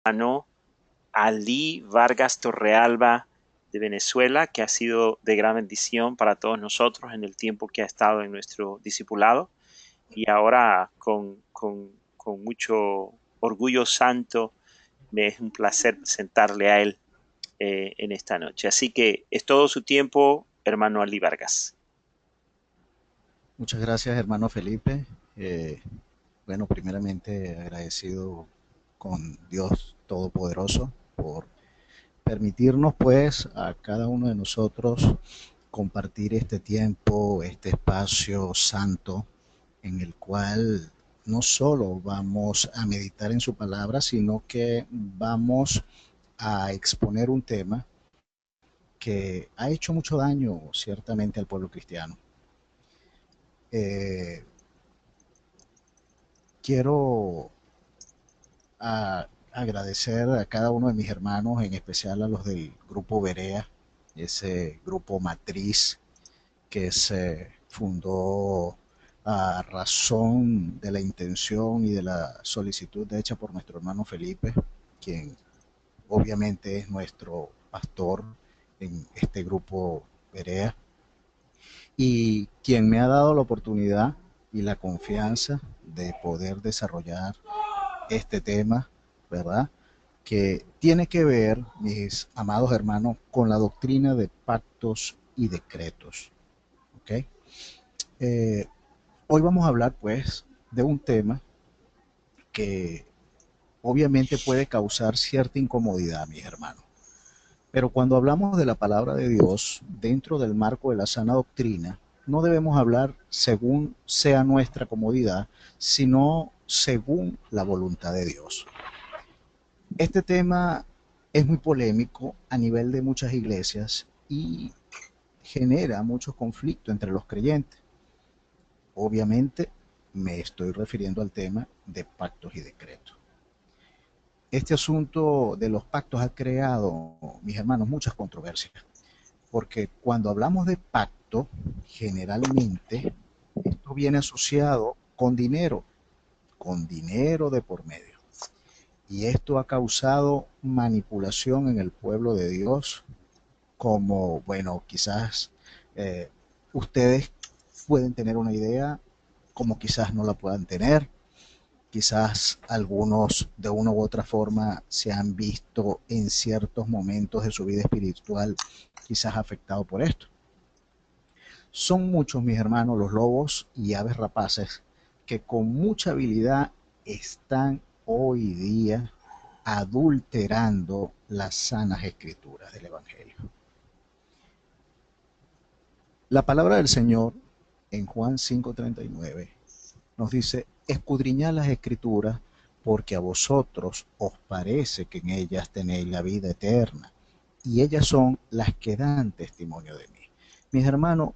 hermano Ali Vargas Torrealba de Venezuela, que ha sido de gran bendición para todos nosotros en el tiempo que ha estado en nuestro discipulado. Y ahora con mucho orgullo santo me es un placer presentarle a él en esta noche. Así que es todo su tiempo, hermano Ali Vargas. Muchas gracias, hermano Felipe. Eh, bueno, primeramente agradecido con Dios Todopoderoso por permitirnos, pues, a cada uno de nosotros compartir este tiempo, este espacio santo en el cual no solo vamos a meditar en su palabra, sino que vamos a exponer un tema que ha hecho mucho daño ciertamente al pueblo cristiano. Eh, quiero agradecer a cada uno de mis hermanos, en especial a los del grupo Berea, ese grupo matriz que se fundó a razón de la intención y de la solicitud hecha por nuestro hermano Felipe, quien obviamente es nuestro pastor en este grupo Berea, y quien me ha dado la oportunidad y la confianza de poder desarrollar este tema, ¿verdad? Que tiene que ver, mis amados hermanos, con la doctrina de pactos y decretos. ¿Ok? Eh, Hoy vamos a hablar, pues, de un tema que obviamente puede causar cierta incomodidad, mis hermanos. Pero cuando hablamos de la palabra de Dios dentro del marco de la sana doctrina, no debemos hablar según sea nuestra comodidad, sino según la voluntad de Dios. Este tema es muy polémico a nivel de muchas iglesias y genera mucho conflicto entre los creyentes. Obviamente me estoy refiriendo al tema de pactos y decretos. Este asunto de los pactos ha creado, mis hermanos, muchas controversias, porque cuando hablamos de pacto, generalmente esto viene asociado con dinero de por medio. Y esto ha causado manipulación en el pueblo de Dios, como, bueno, quizás eh, ustedes pueden tener una idea, como quizás no la puedan tener. Quizás algunos de una u otra forma se han visto en ciertos momentos de su vida espiritual, quizás afectados por esto. Son muchos, mis hermanos, los lobos y aves rapaces que con mucha habilidad están hoy día adulterando las sanas escrituras del Evangelio. La palabra del Señor en Juan 5:39 nos dice: escudriñad las escrituras porque a vosotros os parece que en ellas tenéis la vida eterna, y ellas son las que dan testimonio de mí. Mis hermanos,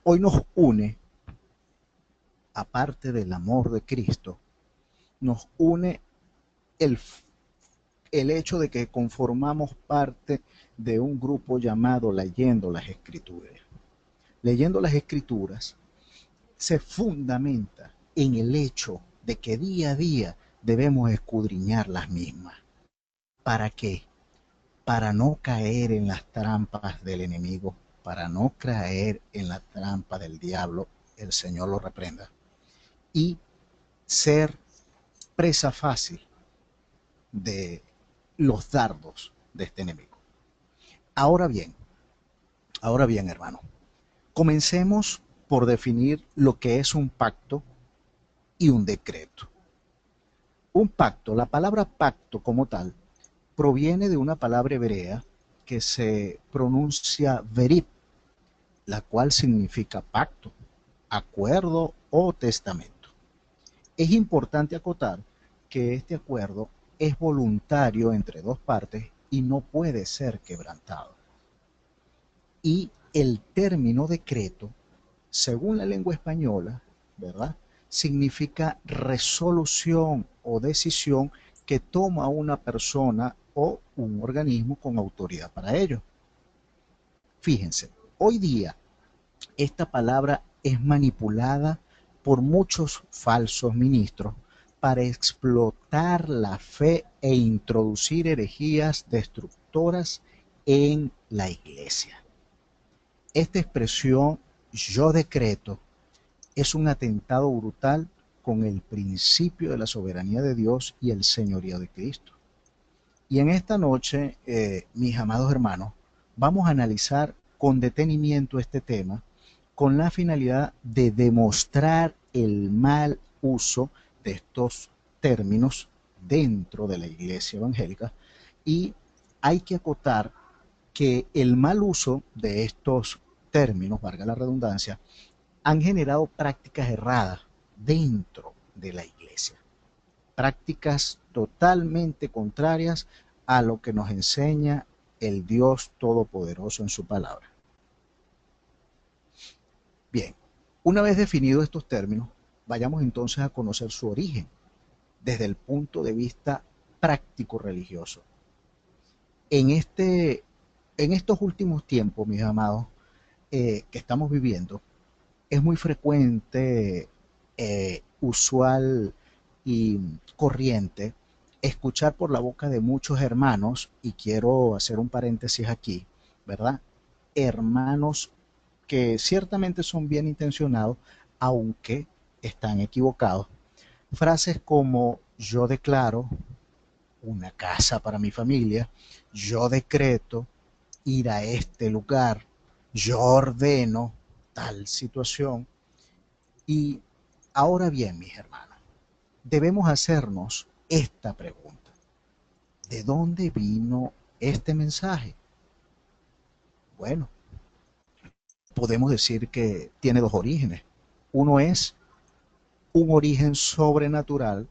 hoy nos une, aparte del amor de Cristo, nos une el, el hecho de que conformamos parte de un grupo llamado Leyendo las Escrituras. Leyendo las Escrituras se fundamenta en el hecho de que día a día debemos escudriñar las mismas. ¿Para qué? Para no caer en las trampas del enemigo, para no caer en la trampa del diablo, el Señor lo reprenda, y ser presa fácil de los dardos de este enemigo. Ahora bien, ahora bien, hermano, comencemos por definir lo que es un pacto y un decreto. Un pacto, la palabra pacto como tal, proviene de una palabra hebrea que se pronuncia verib, la cual significa pacto, acuerdo o testamento. Es importante acotar que este acuerdo es voluntario entre dos partes y no puede ser quebrantado. Y el término decreto, según la lengua española, ¿verdad? Significa resolución o decisión que toma una persona o un organismo con autoridad para ello. Fíjense, hoy día esta palabra es manipulada por muchos falsos ministros para explotar la fe e introducir herejías destructoras en la iglesia. Esta expresión yo decreto es un atentado brutal con el principio de la soberanía de Dios y el señorío de Cristo. Y en esta noche, mis amados hermanos, vamos a analizar con detenimiento este tema con la finalidad de demostrar el mal uso de estos términos dentro de la iglesia evangélica. Y hay que acotar que el mal uso de estos términos, valga la redundancia, han generado prácticas erradas dentro de la iglesia, prácticas totalmente contrarias a lo que nos enseña el Dios Todopoderoso en su palabra. Bien, una vez definidos estos términos, vayamos entonces a conocer su origen desde el punto de vista práctico religioso. En estos últimos tiempos, mis amados, que estamos viviendo, es muy frecuente, usual y corriente escuchar por la boca de muchos hermanos, y quiero hacer un paréntesis aquí, ¿verdad? Hermanos que ciertamente son bien intencionados, aunque están equivocados. Frases como yo declaro una casa para mi familia, yo decreto ir a este lugar, yo ordeno tal situación. Y ahora bien, mis hermanos, debemos hacernos esta pregunta. ¿De dónde vino este mensaje? Bueno, podemos decir que tiene dos orígenes. Uno es un origen sobrenatural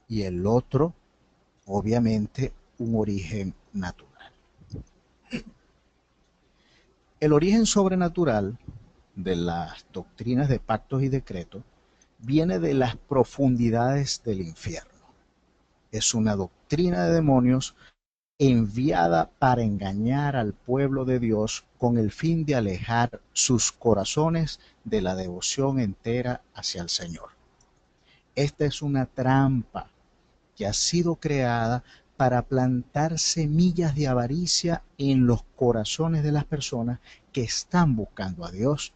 y el otro, obviamente, un origen natural. El origen sobrenatural de las doctrinas de pactos y decretos viene de las profundidades del infierno. Es una doctrina de demonios enviada para engañar al pueblo de Dios con el fin de alejar sus corazones de la devoción entera hacia el Señor. Esta es una trampa que ha sido creada para plantar semillas de avaricia en los corazones de las personas que están buscando a Dios,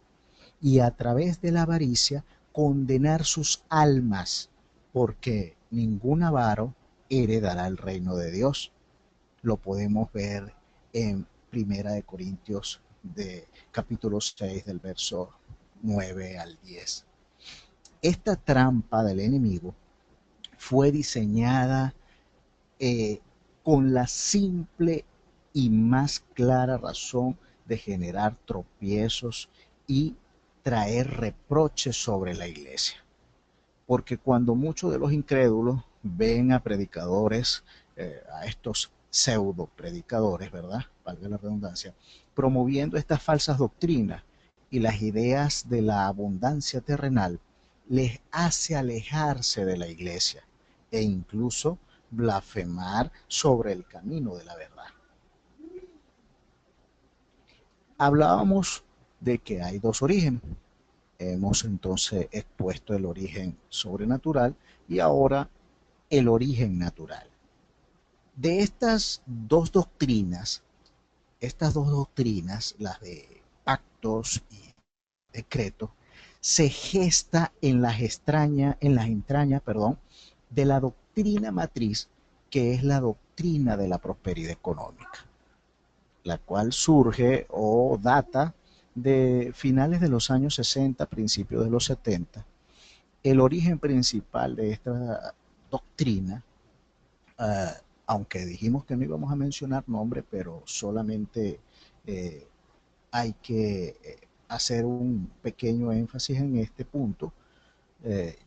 y a través de la avaricia condenar sus almas, porque ningún avaro heredará el reino de Dios. Lo podemos ver en Primera de Corintios de capítulo 6 del verso 9 al 10. Esta trampa del enemigo fue diseñada eh, con la simple y más clara razón de generar tropiezos y traer reproches sobre la iglesia. Porque cuando muchos de los incrédulos ven a predicadores, a estos pseudo predicadores, ¿verdad? Valga la redundancia, promoviendo estas falsas doctrinas y las ideas de la abundancia terrenal, les hace alejarse de la iglesia e incluso blasfemar sobre el camino de la verdad. Hablábamos de que hay dos orígenes. Hemos entonces expuesto el origen sobrenatural y ahora el origen natural. De estas dos doctrinas, las de pactos y decretos, se gesta en las entrañas, de la doctrina matriz, que es la doctrina de la prosperidad económica, la cual surge o data de finales de los años 60, principios de los 70. El origen principal de esta doctrina, uh, aunque dijimos que no íbamos a mencionar nombre, pero solamente eh, hay que hacer un pequeño énfasis en este punto,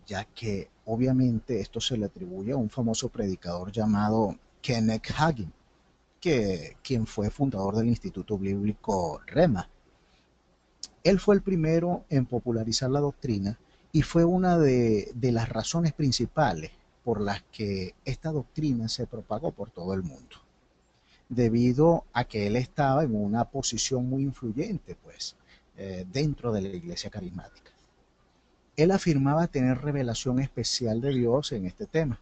ya que obviamente esto se le atribuye a un famoso predicador llamado Kenneth Hagin, quien fue fundador del Instituto Bíblico Rema. Él fue el primero en popularizar la doctrina y fue una de las razones principales por las que esta doctrina se propagó por todo el mundo, debido a que él estaba en una posición muy influyente, pues, dentro de la iglesia carismática. Él afirmaba tener revelación especial de Dios en este tema.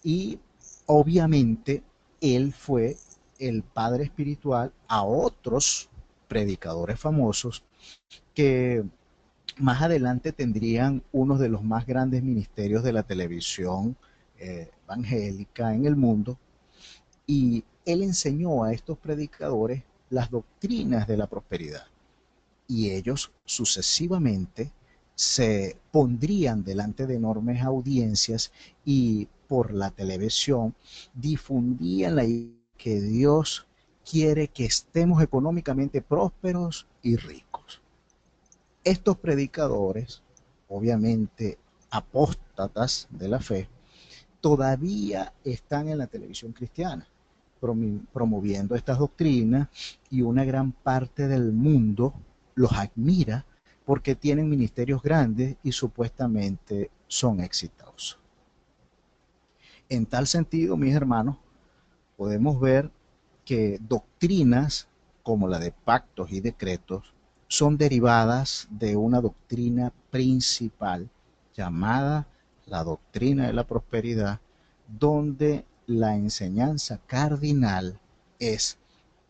Y obviamente él fue el padre espiritual a otros predicadores famosos que más adelante tendrían uno de los más grandes ministerios de la televisión evangélica en el mundo. Y él enseñó a estos predicadores las doctrinas de la prosperidad. Y ellos sucesivamente se pondrían delante de enormes audiencias y por la televisión difundían la idea que Dios quiere que estemos económicamente prósperos y ricos. Estos predicadores, obviamente apóstatas de la fe, todavía están en la televisión cristiana promoviendo estas doctrinas y una gran parte del mundo los admira porque tienen ministerios grandes y supuestamente son exitosos. En tal sentido, mis hermanos, podemos ver que doctrinas como la de pactos y decretos son derivadas de una doctrina principal llamada la doctrina de la prosperidad, donde la enseñanza cardinal es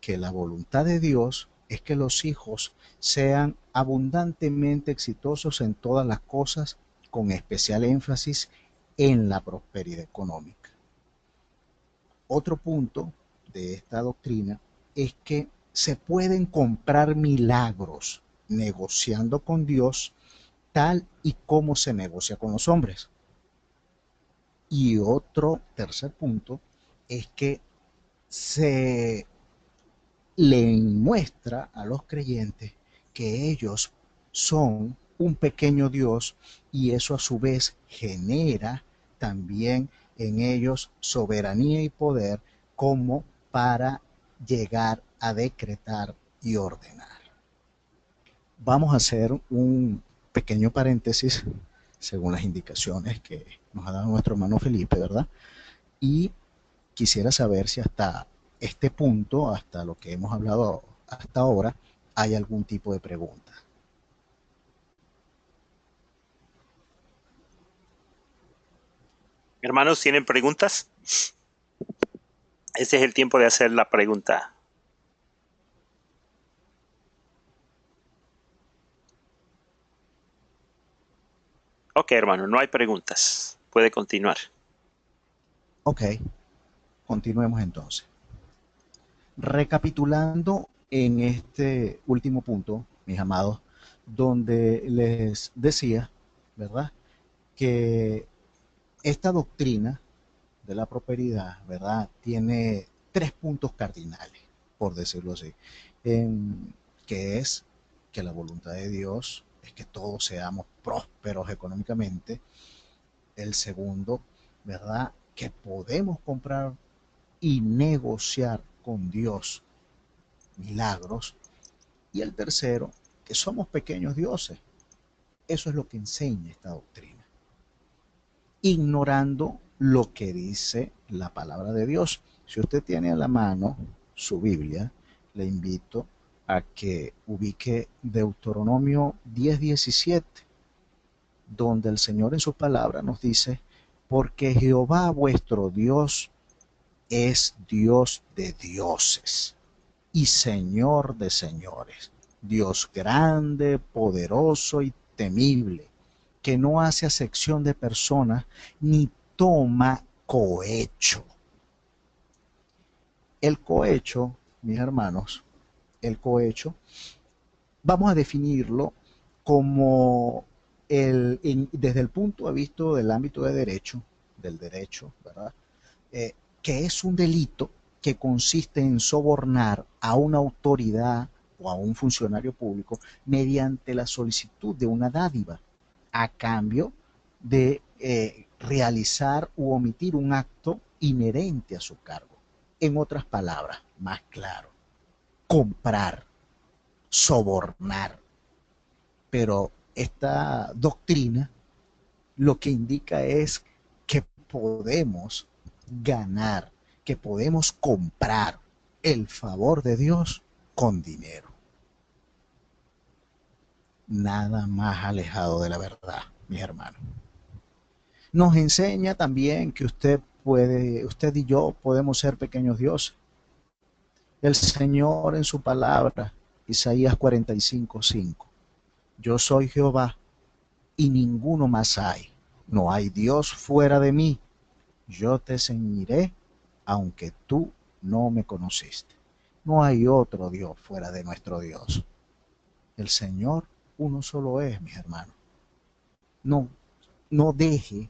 que la voluntad de Dios es que los hijos sean abundantemente exitosos en todas las cosas, con especial énfasis en la prosperidad económica. Otro punto de esta doctrina es que se pueden comprar milagros negociando con Dios tal y como se negocia con los hombres. Y otro tercer punto es que se le muestra a los creyentes que ellos son un pequeño Dios y eso a su vez genera también en ellos soberanía y poder como para llegar a decretar y ordenar. Vamos a hacer un pequeño paréntesis según las indicaciones que nos ha dado nuestro hermano Felipe, ¿verdad? Y quisiera saber si hasta este punto, hasta lo que hemos hablado hasta ahora, hay algún tipo de pregunta. Hermanos, ¿tienen preguntas? Este es el tiempo de hacer la pregunta. Ok, hermano, no hay preguntas. Puede continuar. Ok, continuemos entonces. Recapitulando en este último punto, mis amados, donde les decía, ¿verdad? Que esta doctrina de la prosperidad, ¿verdad? Tiene tres puntos cardinales, por decirlo así, que es que la voluntad de Dios es que todos seamos prósperos económicamente. El segundo, ¿verdad? Que podemos comprar y negociar con Dios milagros. Y el tercero, que somos pequeños dioses. Eso es lo que enseña esta doctrina, ignorando lo que dice la palabra de Dios. Si usted tiene a la mano su Biblia, le invito a que ubique Deuteronomio 10:17, donde el Señor en su palabra nos dice, porque Jehová vuestro Dios es Dios de dioses y Señor de señores, Dios grande, poderoso y temible, que no hace acepción de personas ni toma cohecho. El cohecho, mis hermanos, el cohecho, vamos a definirlo como desde el punto de vista del ámbito de derecho, del derecho, ¿verdad? Que es un delito que consiste en sobornar a una autoridad o a un funcionario público mediante la solicitud de una dádiva a cambio de realizar u omitir un acto inherente a su cargo. En otras palabras, más claro, comprar, sobornar. Pero esta doctrina lo que indica es que podemos ganar, que podemos comprar el favor de Dios con dinero. nada más alejado de la verdad, mis hermanos. Nos enseña también que usted y yo podemos ser pequeños dioses. El Señor en su palabra, Isaías 45:5. Yo soy Jehová y ninguno más hay. No hay Dios fuera de mí. Yo te ceñiré aunque tú no me conociste. No hay otro Dios fuera de nuestro Dios. El Señor uno solo es, mis hermanos. No, no deje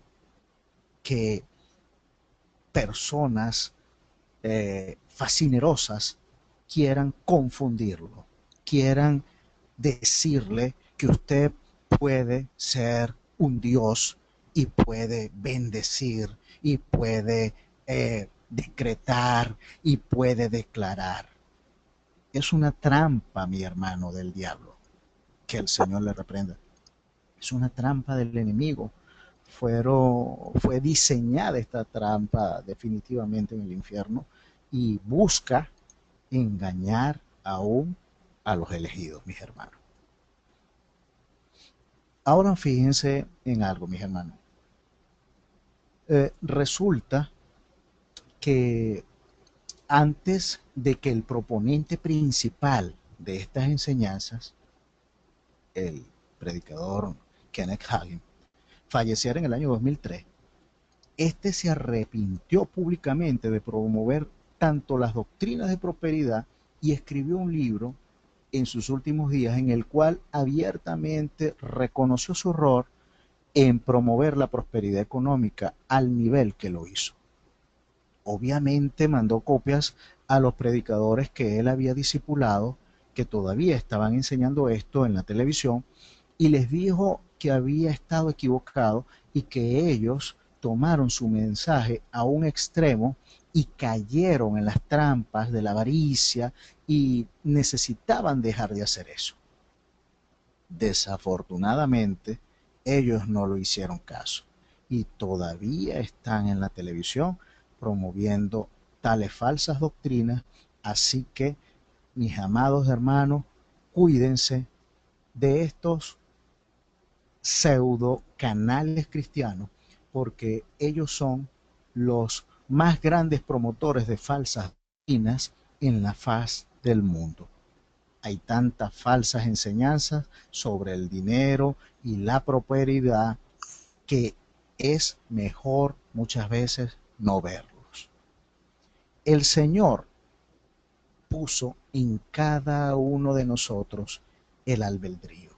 que personas fascinerosas quieran confundirlo, quieran decirle que usted puede ser un Dios y puede bendecir y puede decretar y puede declarar. Es una trampa, mi hermano, del diablo. Que el Señor le reprenda. Es una trampa del enemigo. Fue diseñada esta trampa definitivamente en el infierno y busca engañar aún a los elegidos, mis hermanos. Ahora fíjense en algo, mis hermanos. Resulta que antes de que el proponente principal de estas enseñanzas, el predicador Kenneth Hagin, falleciera en el año 2003, este se arrepintió públicamente de promover tanto las doctrinas de prosperidad y escribió un libro en sus últimos días en el cual abiertamente reconoció su error en promover la prosperidad económica al nivel que lo hizo. Obviamente mandó copias a los predicadores que él había discipulado, que todavía estaban enseñando esto en la televisión, y les dijo que había estado equivocado y que ellos tomaron su mensaje a un extremo y cayeron en las trampas de la avaricia y necesitaban dejar de hacer eso. Desafortunadamente, ellos no lo hicieron caso y todavía están en la televisión promoviendo tales falsas doctrinas. Así que, mis amados hermanos, cuídense de estos pseudo canales cristianos, porque ellos son los más grandes promotores de falsas doctrinas en la faz del mundo. Hay tantas falsas enseñanzas sobre el dinero y la prosperidad que es mejor muchas veces no verlos. El Señor puso en cada uno de nosotros el albedrío.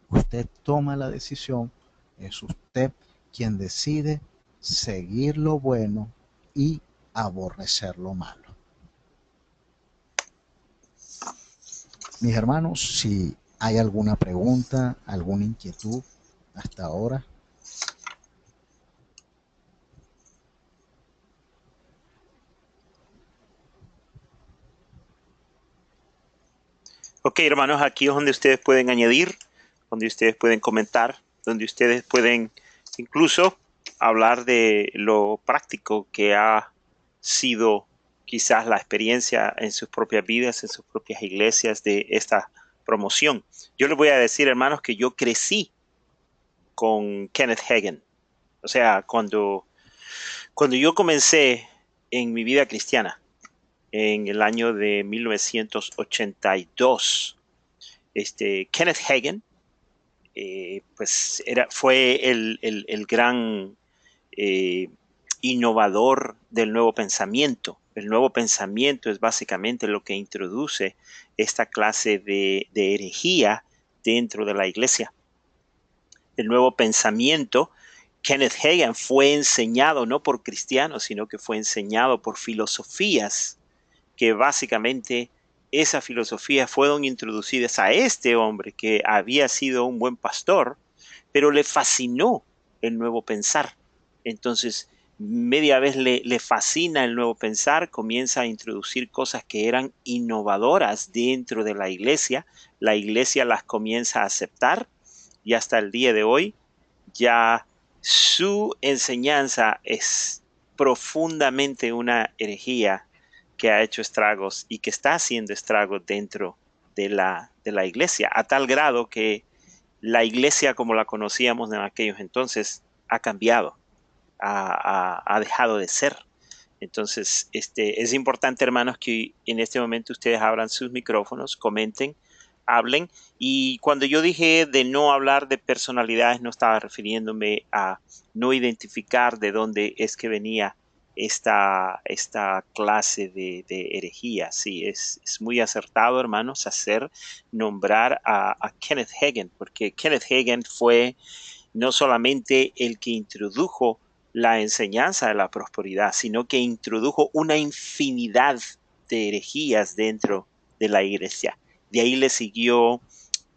Usted toma la decisión, es usted quien decide seguir lo bueno y aborrecer lo malo. Mis hermanos, si hay alguna pregunta, alguna inquietud hasta ahora. Ok, hermanos, aquí es donde ustedes pueden añadir, donde ustedes pueden comentar, donde ustedes pueden incluso hablar de lo práctico que ha sido quizás la experiencia en sus propias vidas, en sus propias iglesias de esta promoción. Yo les voy a decir, hermanos, que yo crecí con Kenneth Hagin. O sea, cuando yo comencé en mi vida cristiana, en el año de 1982, Kenneth Hagin, pues fue el gran eh, innovador del nuevo pensamiento. El nuevo pensamiento es básicamente lo que introduce esta clase de herejía dentro de la iglesia. El nuevo pensamiento, Kenneth Hagin, fue enseñado no por cristianos, sino que fue enseñado por filosofías que básicamente esas filosofías fueron introducidas a este hombre que había sido un buen pastor, pero le fascinó el nuevo pensar. Entonces, media vez le fascina el nuevo pensar, comienza a introducir cosas que eran innovadoras dentro de la iglesia las comienza a aceptar y hasta el día de hoy ya su enseñanza es profundamente una herejía que ha hecho estragos y que está haciendo estragos dentro de la iglesia, a tal grado que la iglesia como la conocíamos en aquellos entonces ha cambiado, ha dejado de ser. Entonces, es importante, hermanos, que en este momento ustedes abran sus micrófonos, comenten, hablen. Y cuando yo dije de no hablar de personalidades, no estaba refiriéndome a no identificar de dónde es que venía esta clase de herejía. Sí, es muy acertado, hermanos, nombrar a Kenneth Hagin, porque Kenneth Hagin fue no solamente el que introdujo la enseñanza de la prosperidad, sino que introdujo una infinidad de herejías dentro de la iglesia. De ahí le siguió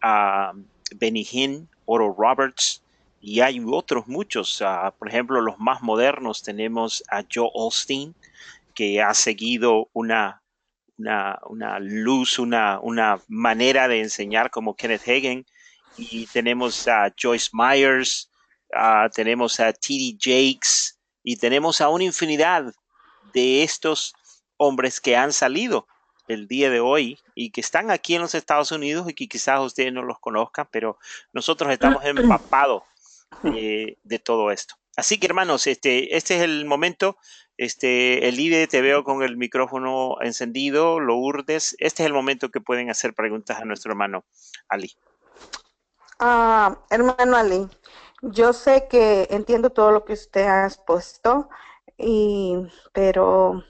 a Benny Hinn, Oral Roberts, y hay otros muchos. Por ejemplo, los más modernos tenemos a Joe Osteen, que ha seguido una luz, una manera de enseñar como Kenneth Hagin, y tenemos a Joyce Myers, tenemos a T.D. Jakes, y tenemos a una infinidad de estos hombres que han salido el día de hoy y que están aquí en los Estados Unidos y que quizás ustedes no los conozcan, pero nosotros estamos empapados de todo esto. Así que, hermanos, este es el momento. Elide, te veo con el micrófono encendido, Lourdes. Este es el momento que pueden hacer preguntas a nuestro hermano Ali. Hermano Ali, yo sé que entiendo todo lo que usted ha expuesto, pero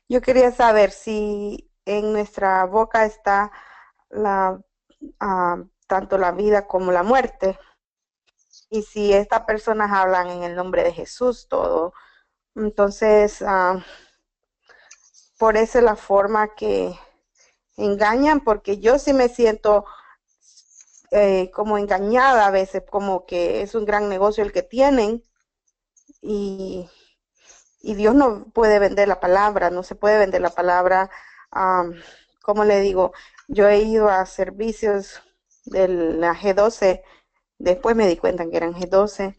yo quería saber si en nuestra boca está la, tanto la vida como la muerte, y si estas personas hablan en el nombre de Jesús todo, entonces por eso es la forma que engañan, porque yo sí me siento como engañada a veces, como que es un gran negocio el que tienen, y, y Dios no puede vender la palabra, no se puede vender la palabra. Como le digo, yo he ido a servicios de la G12, después me di cuenta que eran G12,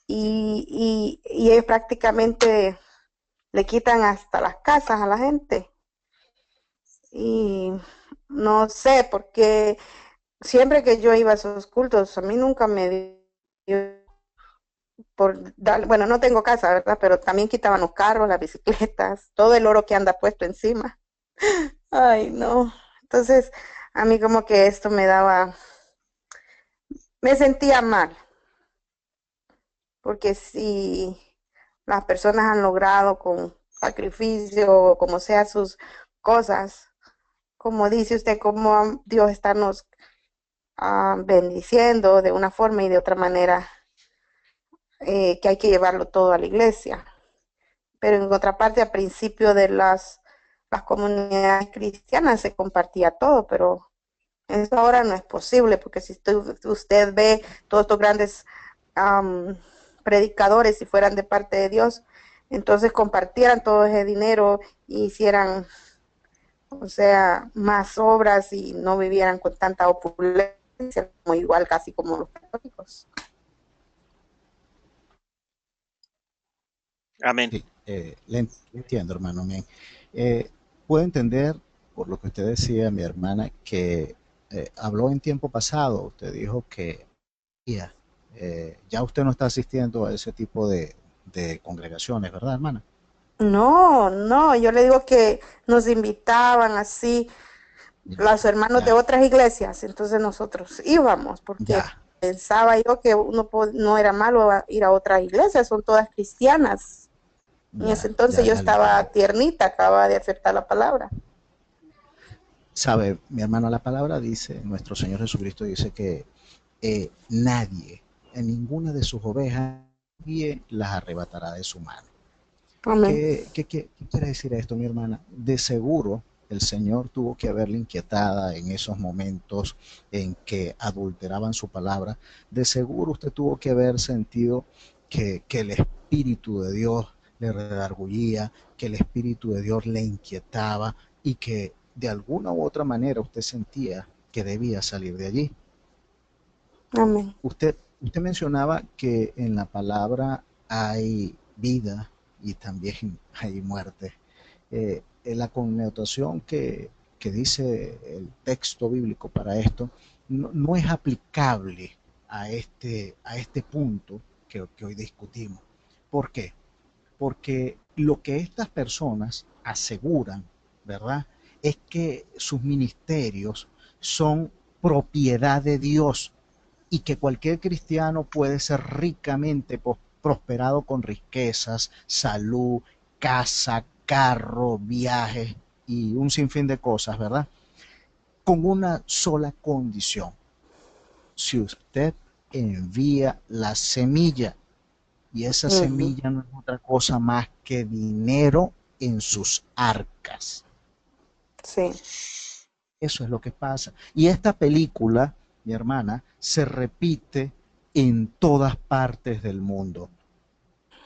y ellos prácticamente le quitan hasta las casas a la gente. Y no sé, porque siempre que yo iba a esos cultos, a mí nunca me dio por dar, bueno, no tengo casa, ¿verdad? Pero también quitaban los carros, las bicicletas, todo el oro que anda puesto encima. Ay, no. Entonces, a mí como que esto me daba, me sentía mal, porque si las personas han logrado con sacrificio, o como sea sus cosas, como dice usted, como Dios está nos bendiciendo de una forma y de otra manera, que hay que llevarlo todo a la iglesia. Pero en otra parte, al principio de las comunidades cristianas se compartía todo, pero eso ahora no es posible, porque si usted ve todos estos grandes predicadores, si fueran de parte de Dios, entonces compartieran todo ese dinero y hicieran, o sea, más obras y no vivieran con tanta opulencia, como igual casi como los católicos. Amén. Sí, le entiendo, hermano. Bien. Eh, Puedo entender, por lo que usted decía, mi hermana, que habló en tiempo pasado. Usted dijo que ya, ya usted no está asistiendo a ese tipo de congregaciones, ¿verdad, hermana? No, no, yo le digo que nos invitaban así los hermanos de Ya, otras iglesias, entonces nosotros íbamos, porque ya, pensaba yo que uno no era malo ir a otras iglesias, son todas cristianas. En ese ya, entonces ya, yo ya le estaba entiendo. tiernita, acababa de aceptar la palabra. Sabe, mi hermana, la palabra dice, nuestro Señor Jesucristo dice que nadie, en ninguna de sus ovejas, nadie las arrebatará de su mano. Amén. ¿Qué quiere decir esto, mi hermana? De seguro el Señor tuvo que haberle inquietada en esos momentos en que adulteraban su palabra. De seguro usted tuvo que haber sentido que el Espíritu de Dios le redarguía, que el Espíritu de Dios le inquietaba y que de alguna u otra manera usted sentía que debía salir de allí. Amén. Usted mencionaba que en la palabra hay vida y también hay muerte. En la connotación que dice el texto bíblico para esto no es aplicable a este punto que hoy discutimos. ¿Por qué? Porque lo que estas personas aseguran, ¿verdad? Es que sus ministerios son propiedad de Dios y que cualquier cristiano puede ser ricamente prosperado con riquezas, salud, casa, carro, viajes y un sinfín de cosas, ¿verdad? Con una sola condición: si usted envía la semilla, y esa Ujú. semilla no es otra cosa más que dinero en sus arcas. Sí. Eso es lo que pasa. Y esta película, mi hermana, se repite en todas partes del mundo.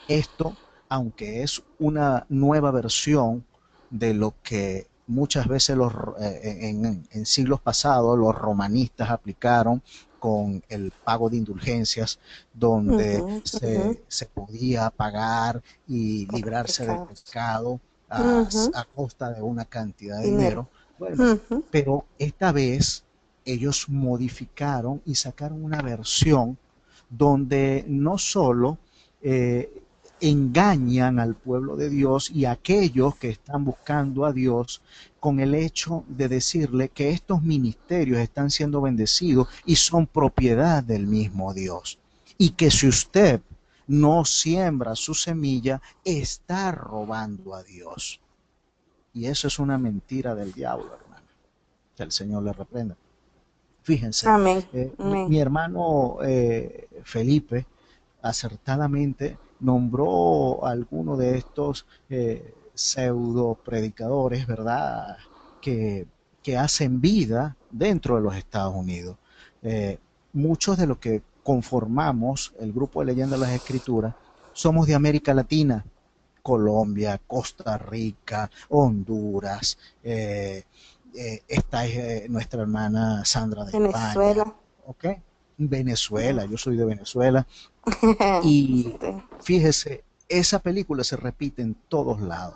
Esto, aunque es una nueva versión de lo que muchas veces en siglos pasados los romanistas aplicaron con el pago de indulgencias, donde Ujú, ujú. se podía pagar y Por los librarse del pecados. pecado Ujú. a costa de una cantidad de Dinero. dinero. Bueno, Ujú. pero esta vez ellos modificaron y sacaron una versión donde no solo engañan al pueblo de Dios y a aquellos que están buscando a Dios con el hecho de decirle que estos ministerios están siendo bendecidos y son propiedad del mismo Dios. Y que si usted no siembra su semilla, está robando a Dios. Y eso es una mentira del diablo, hermano. Que el Señor le reprenda. Fíjense, Amén. Amén. mi hermano Felipe acertadamente nombró a alguno de estos pseudo predicadores, ¿verdad? Que, que hacen vida dentro de los Estados Unidos. Eh, Muchos de los que conformamos el grupo de Leyenda de las Escrituras somos de América Latina: Colombia, Costa Rica, Honduras, esta es nuestra hermana Sandra de España, Venezuela. ¿ok? Venezuela, yo soy de Venezuela, y Sí. fíjese, esa película se repite en todos lados.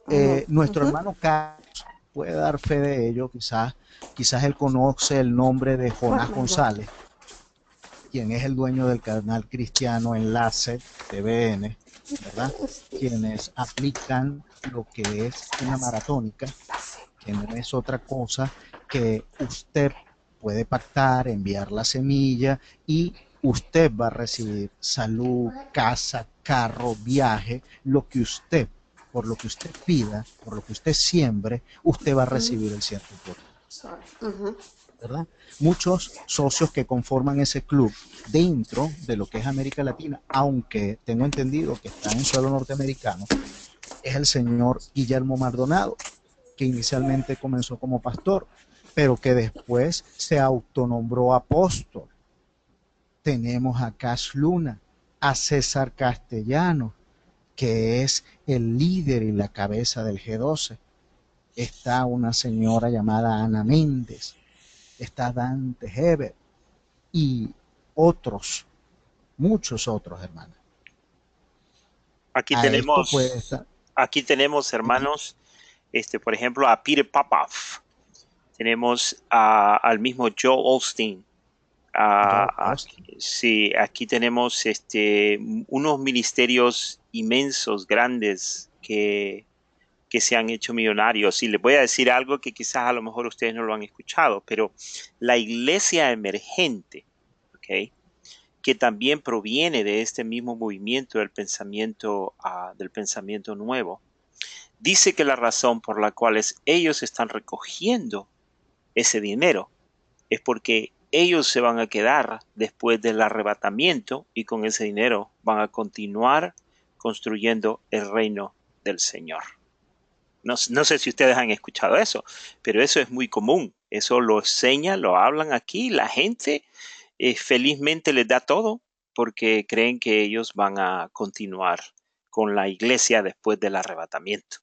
Amén. Nuestro Ujú. hermano Carlos puede dar fe de ello, quizás él conoce el nombre de Oh Jonás my God. González, quien es el dueño del canal cristiano Enlace TVN, ¿verdad? Quienes aplican lo que es una maratónica, que no es otra cosa que usted puede pactar, enviar la semilla y usted va a recibir salud, casa, carro, viaje, lo que usted, por lo que usted pida, por lo que usted siembre, usted va a recibir el cierto por ciento. Sorry. Ujú. ¿Verdad? Muchos socios que conforman ese club dentro de lo que es América Latina, aunque tengo entendido que está en suelo norteamericano, es el señor Guillermo Maldonado, que inicialmente comenzó como pastor, pero que después se autonombró apóstol. Tenemos a Cash Luna, a César Castellano, que es el líder y la cabeza del G12. Está una señora llamada Ana Méndez, está Dante Heber y otros, muchos otros, hermanos. Aquí A esto puede tenemos, estar. aquí tenemos, hermanos, por ejemplo, a Peter Popoff. Tenemos al mismo Joe Osteen. Joe Austin. Sí, aquí tenemos unos ministerios inmensos, grandes, que se han hecho millonarios. Y les voy a decir algo que quizás a lo mejor ustedes no lo han escuchado, pero la iglesia emergente, ¿ok? Que también proviene de este mismo movimiento del pensamiento nuevo, dice que la razón por la cual ellos están recogiendo ese dinero es porque ellos se van a quedar después del arrebatamiento y con ese dinero van a continuar construyendo el reino del Señor. No sé si ustedes han escuchado eso, pero eso es muy común. Eso lo enseñan, lo hablan aquí. La gente felizmente les da todo porque creen que ellos van a continuar con la iglesia después del arrebatamiento.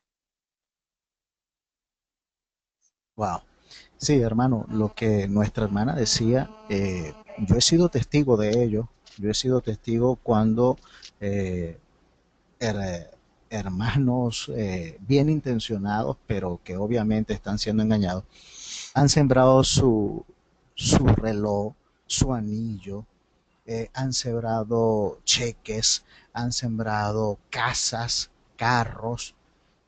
Wow. Sí, hermano, lo que nuestra hermana decía, yo he sido testigo de ello. Yo he sido testigo cuando eh, her- hermanos bien intencionados, pero que obviamente están siendo engañados, han sembrado su reloj, su anillo, han sembrado cheques, han sembrado casas, carros,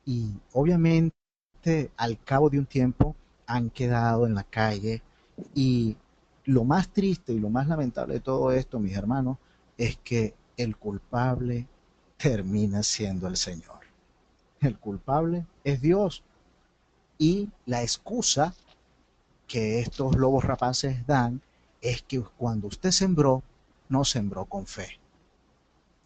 y obviamente al cabo de un tiempo han quedado en la calle. Y lo más triste y lo más lamentable de todo esto, mis hermanos, es que el culpable termina siendo el Señor. El culpable es Dios. Y la excusa que estos lobos rapaces dan es que cuando usted sembró, no sembró con fe.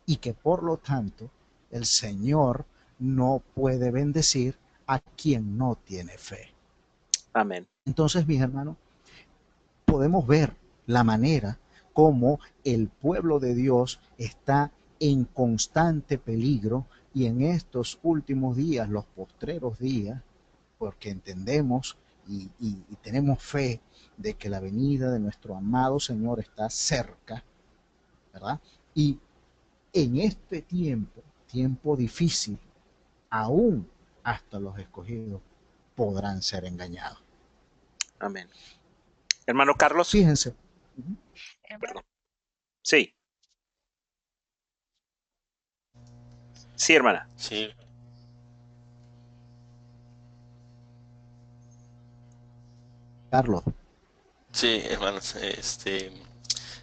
Y que por lo tanto el Señor no puede bendecir a quien no tiene fe. Amén. Entonces, mis hermanos, podemos ver la manera como el pueblo de Dios está en constante peligro, y en estos últimos días, los postreros días, porque entendemos y tenemos fe de que la venida de nuestro amado Señor está cerca, ¿verdad? Y en este tiempo, tiempo difícil, aún hasta los escogidos podrán ser engañados. Amén. Hermano Carlos. Fíjense. Perdón. Sí. Sí, hermana. Sí, Carlos. sí, hermanos,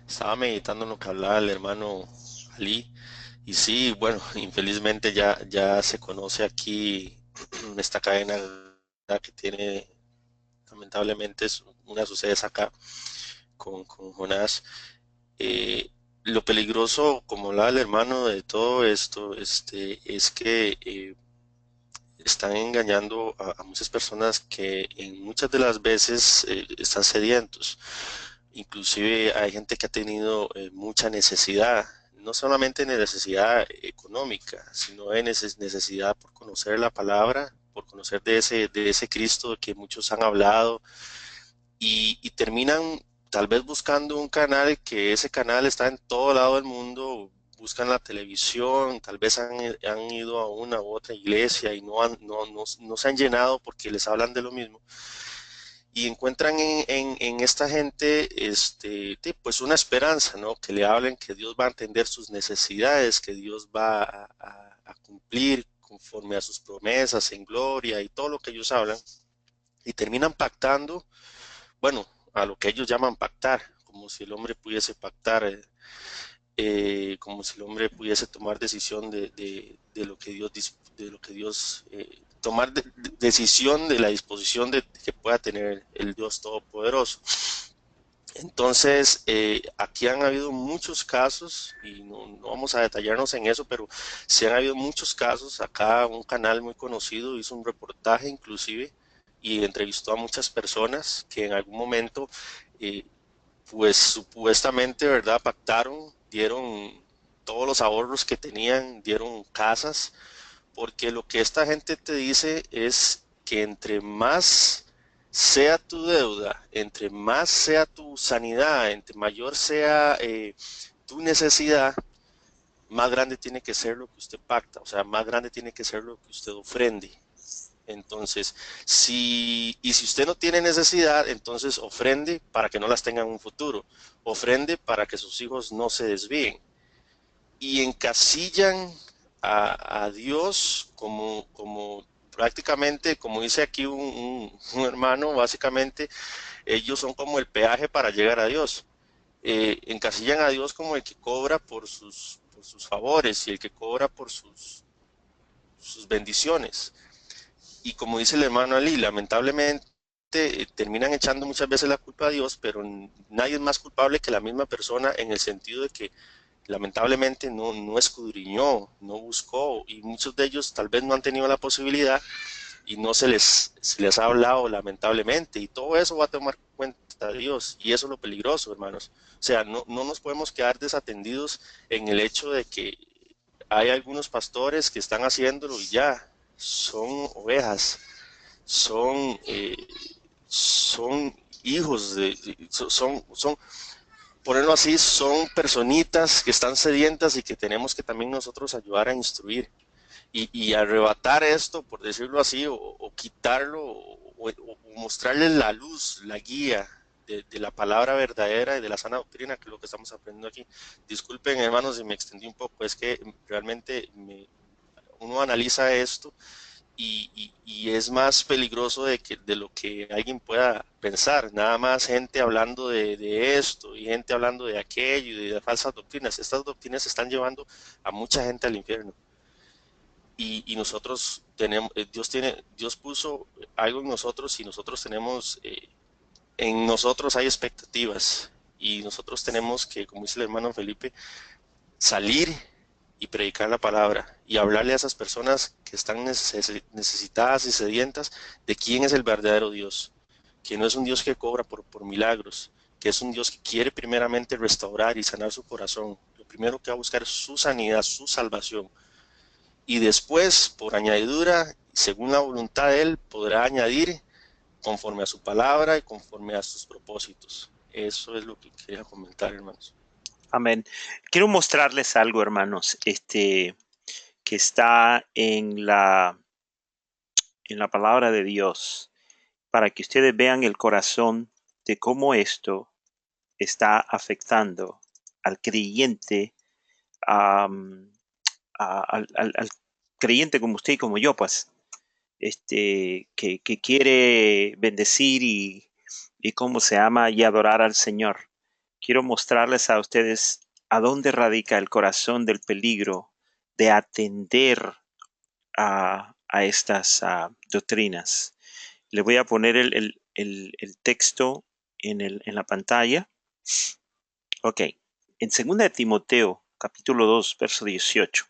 estaba meditando en lo que hablaba el hermano Ali, y sí, bueno, infelizmente ya se conoce aquí esta cadena que tiene, lamentablemente, una sucede acá con Jonás. Eh, lo peligroso, como hablaba el hermano, de todo esto, es que están engañando a muchas personas que en muchas de las veces están sedientos. Inclusive hay gente que ha tenido mucha necesidad, no solamente necesidad económica, sino de necesidad por conocer la palabra, por conocer de ese Cristo que muchos han hablado, y terminan tal vez buscando un canal, que ese canal está en todo lado del mundo. Buscan la televisión, tal vez han ido a una u otra iglesia y no se han llenado porque les hablan de lo mismo, y encuentran en esta gente pues una esperanza, ¿no? Que le hablen que Dios va a atender sus necesidades, que Dios va a cumplir conforme a sus promesas en gloria y todo lo que ellos hablan, y terminan pactando, bueno, a lo que ellos llaman pactar, como si el hombre pudiese pactar, como si el hombre pudiese tomar decisión de lo que Dios tomar decisión de la disposición que pueda tener el Dios Todopoderoso. Entonces, aquí han habido muchos casos, y no vamos a detallarnos en eso, pero sí han habido muchos casos. Acá un canal muy conocido hizo un reportaje inclusive y entrevistó a muchas personas que en algún momento, eh, pues supuestamente, ¿verdad? Pactaron, dieron todos los ahorros que tenían, dieron casas, porque lo que esta gente te dice es que entre más sea tu deuda, entre más sea tu sanidad, entre mayor sea tu necesidad, más grande tiene que ser lo que usted pacta, o sea, más grande tiene que ser lo que usted ofrende. Entonces, si usted no tiene necesidad, entonces ofrende para que no las tenga en un futuro, ofrende para que sus hijos no se desvíen, y encasillan a Dios como prácticamente, como dice aquí un hermano, básicamente ellos son como el peaje para llegar a Dios. Encasillan a Dios como el que cobra por sus favores y el que cobra por sus bendiciones. Y como dice el hermano Ali, lamentablemente terminan echando muchas veces la culpa a Dios, pero nadie es más culpable que la misma persona, en el sentido de que lamentablemente no escudriñó, no buscó, y muchos de ellos tal vez no han tenido la posibilidad y no se les ha hablado, lamentablemente, y todo eso va a tomar cuenta de Dios, y eso es lo peligroso, hermanos. O sea, no nos podemos quedar desatendidos en el hecho de que hay algunos pastores que están haciéndolo y ya son ovejas, son hijos son, ponerlo así, son personitas que están sedientas y que tenemos que también nosotros ayudar a instruir y arrebatar esto, por decirlo así, o quitarlo, o mostrarles la luz, la guía, de la palabra verdadera y de la sana doctrina, que es lo que estamos aprendiendo aquí. Disculpen, hermanos, si me extendí un poco, es que realmente uno analiza esto y es más peligroso de lo que alguien pueda pensar. Nada más gente hablando de esto y gente hablando de aquello y de falsas doctrinas. Estas doctrinas están llevando a mucha gente al infierno. Y nosotros tenemos, Dios puso algo en nosotros y nosotros tenemos, en nosotros hay expectativas y nosotros tenemos que, como dice el hermano Felipe, salir y predicar la palabra y hablarle a esas personas que están necesitadas y sedientas de quién es el verdadero Dios, que no es un Dios que cobra por milagros, que es un Dios que quiere primeramente restaurar y sanar su corazón. Lo primero que va a buscar es su sanidad, su salvación. Y después, por añadidura, según la voluntad de Él, podrá añadir conforme a su palabra y conforme a sus propósitos. Eso es lo que quería comentar, hermanos. Amén. Quiero mostrarles algo, hermanos, que está en la palabra de Dios, para que ustedes vean el corazón de cómo esto está afectando al creyente, al creyente como usted y como yo, pues, que quiere bendecir y cómo se ama y adorar al Señor. Quiero mostrarles a ustedes a dónde radica el corazón del peligro de atender a estas doctrinas. Le voy a poner el texto en la pantalla. Ok. En 2 de Timoteo, capítulo 2, verso 18.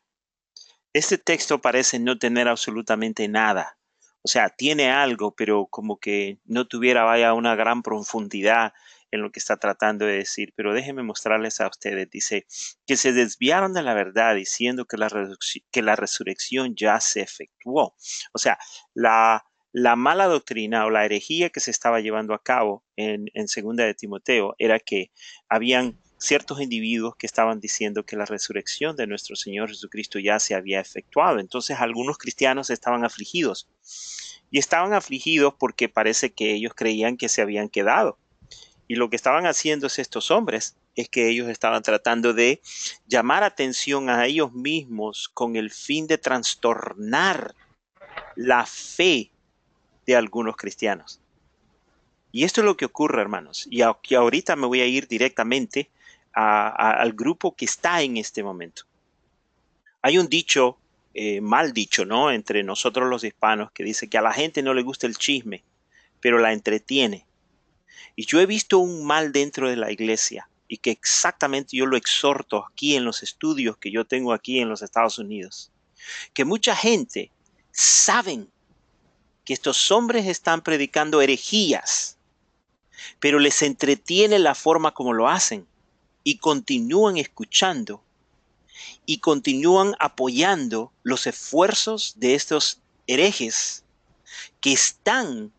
Este texto parece no tener absolutamente nada. O sea, tiene algo, pero como que no tuviera, vaya, una gran profundidad en lo que está tratando de decir. Pero déjenme mostrarles a ustedes. Dice que se desviaron de la verdad diciendo que la resurrección ya se efectuó. O sea, la mala doctrina o la herejía que se estaba llevando a cabo en 2 de Timoteo era que habían ciertos individuos que estaban diciendo que la resurrección de nuestro Señor Jesucristo ya se había efectuado. Entonces algunos cristianos estaban afligidos. Y estaban afligidos porque parece que ellos creían que se habían quedado. Y lo que estaban haciendo estos hombres es que ellos estaban tratando de llamar atención a ellos mismos con el fin de trastornar la fe de algunos cristianos. Y esto es lo que ocurre, hermanos. Y aquí ahorita me voy a ir directamente al grupo que está en este momento. Hay un dicho, mal dicho, ¿no? Entre nosotros los hispanos, que dice que a la gente no le gusta el chisme, pero la entretiene. Y yo he visto un mal dentro de la iglesia y que exactamente yo lo exhorto aquí en los estudios que yo tengo aquí en los Estados Unidos. Que mucha gente saben que estos hombres están predicando herejías, pero les entretiene la forma como lo hacen y continúan escuchando y continúan apoyando los esfuerzos de estos herejes que están